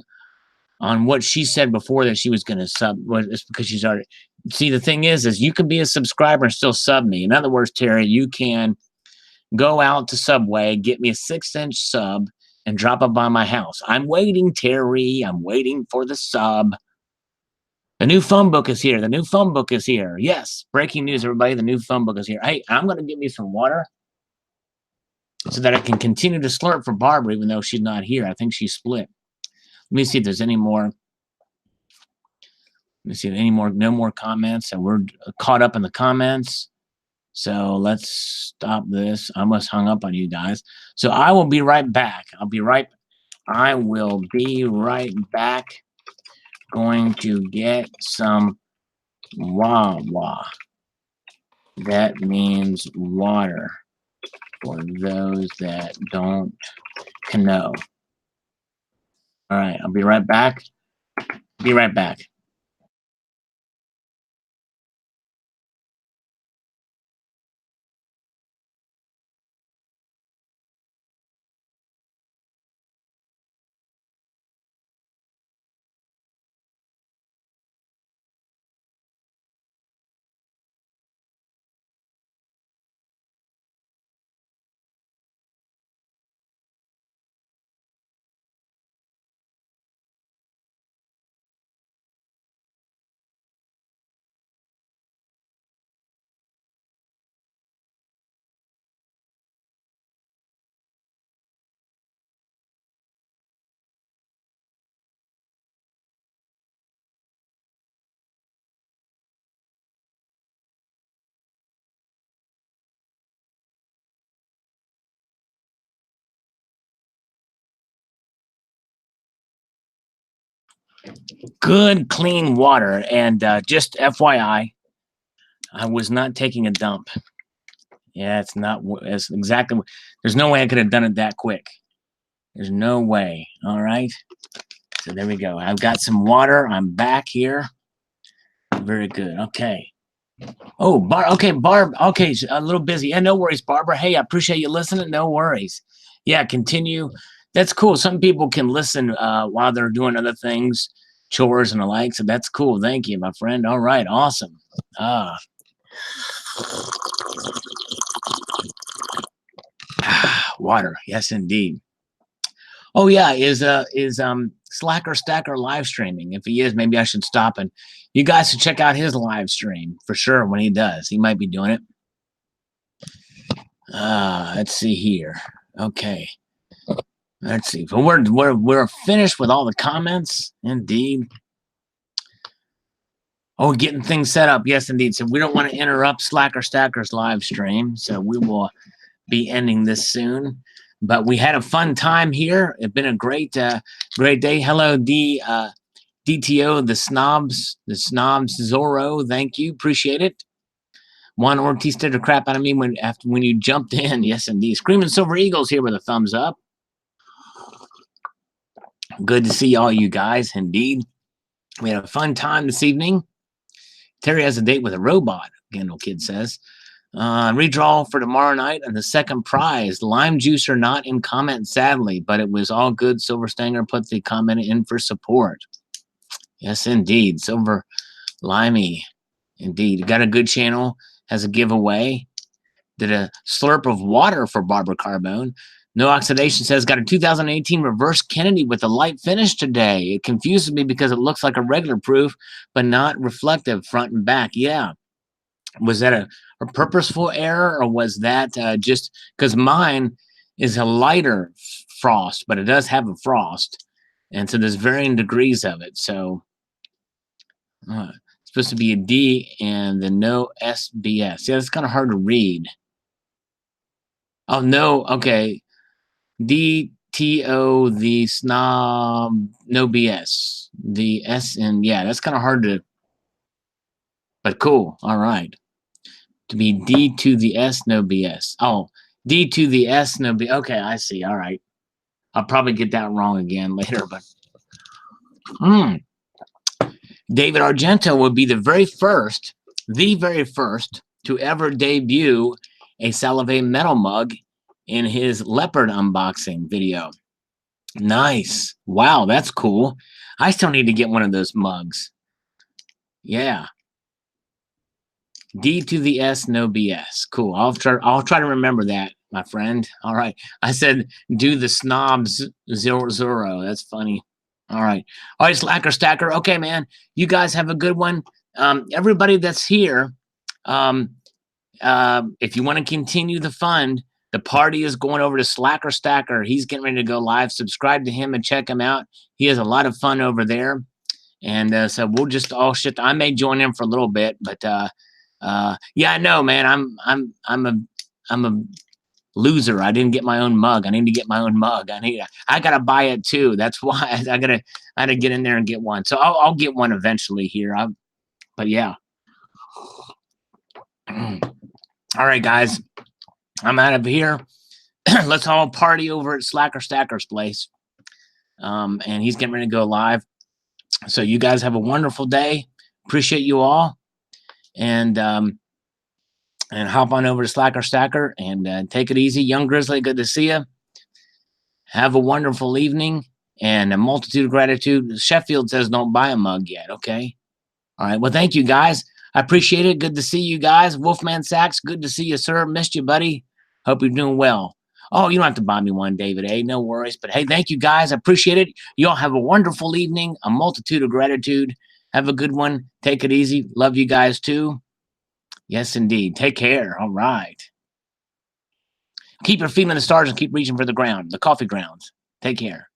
on what she said before that she was going to sub. Well, it's because she's already. See, the thing is you can be a subscriber and still sub me. In other words, Terry, you can go out to Subway, get me a 6-inch sub, and drop it by my house. I'm waiting, Terry. I'm waiting for the sub. The new phone book is here. The new phone book is here. Yes, breaking news, everybody. The new phone book is here. Hey, I'm going to get me some water so that I can continue to slurp for Barbara, even though she's not here. I think she split. Let me see if there's any more. Let me see if any more. No more comments. And we're caught up in the comments. So let's stop this. I almost hung up on you guys. So I will be right back. I will be right back. Going to get some Wawa. That means water for those that don't know. All right, I'll be right back. Be right back. Good, clean water. And just FYI, I was not taking a dump. Yeah, it's exactly. There's no way I could have done it that quick. There's no way. All right. So there we go. I've got some water. I'm back here. Very good. Okay. Oh, okay, Barb. Okay, a little busy. Yeah, no worries, Barbara. Hey, I appreciate you listening. No worries. Yeah, continue. That's cool. Some people can listen while they're doing other things, chores and the like. So that's cool. Thank you, my friend. All right, awesome. Water. Yes, indeed. Oh yeah, is Slacker Stacker live streaming? If he is, maybe I should stop and you guys should check out his live stream for sure when he does. He might be doing it. Let's see here. Okay. Let's see. But we're finished with all the comments. Indeed. Oh, getting things set up. Yes, indeed. So we don't want to interrupt Slacker Stacker's live stream. So we will be ending this soon. But we had a fun time here. It's been a great day. Hello, DTO, the snobs Zorro. Thank you. Appreciate it. Juan Ortiz did the crap out of me when you jumped in. Yes, indeed. Screaming Silver Eagles here with a thumbs up. Good to see all you guys. Indeed. We had a fun time this evening. Terry has a date with a robot, Gandalf Kid says. Redraw for tomorrow night and the second prize. Lime juice or not in comment, sadly, but it was all good. Silver Stanger put the comment in for support. Yes, indeed. Silver Limey. Indeed. Got a good channel. Has a giveaway. Did a slurp of water for Barbara Carbone. No Oxidation says, got a 2018 reverse Kennedy with a light finish today. It confuses me because it looks like a regular proof, but not reflective front and back. Yeah. Was that a purposeful error, or was that just because mine is a lighter frost, but it does have a frost. And so there's varying degrees of it. So it's supposed to be a D and the no SBS. Yeah, it's kind of hard to read. Oh, no. Okay. DTO, the snob, no BS. The S and yeah, that's kind of hard to, but cool. All right. To be D to the S, no BS. Oh, D to the S, no BS. Okay, I see. All right. I'll probably get that wrong again later, but David Argento would be the very first to ever debut a Salivate Metal mug in his leopard unboxing video. Nice. Wow, that's cool. I still need to get one of those mugs. Yeah. D to the S, no BS. Cool. I'll try to remember that, my friend. All right. I said do the snobs zero. That's funny. All right. All right, Slacker Stacker. Okay, man. You guys have a good one. Everybody that's here, if you want to continue the fund, the party is going over to Slacker Stacker. He's getting ready to go live. Subscribe to him and check him out. He has a lot of fun over there. And so we'll just all shit. I may join him for a little bit, but yeah, no, man. I'm a loser. I didn't get my own mug. I need to get my own mug. I gotta buy it too. That's why I gotta get in there and get one. So I'll get one eventually here. But yeah. All right, guys. I'm out of here. Let's all party over at Slacker Stacker's place. And he's getting ready to go live. So you guys have a wonderful day. Appreciate you all. And hop on over to Slacker Stacker and take it easy. Young Grizzly, good to see you. Have a wonderful evening and a multitude of gratitude. Sheffield says don't buy a mug yet. Okay. All right. Well, thank you, guys. I appreciate it. Good to see you guys. Wolfman Sachs, good to see you, sir. Missed you, buddy. Hope you're doing well. Oh, you don't have to buy me one, David A. No worries. But hey, thank you, guys. I appreciate it. You all have a wonderful evening, a multitude of gratitude. Have a good one. Take it easy. Love you guys, too. Yes, indeed. Take care. All right. Keep your feet on the stars and keep reaching for the ground, the coffee grounds. Take care.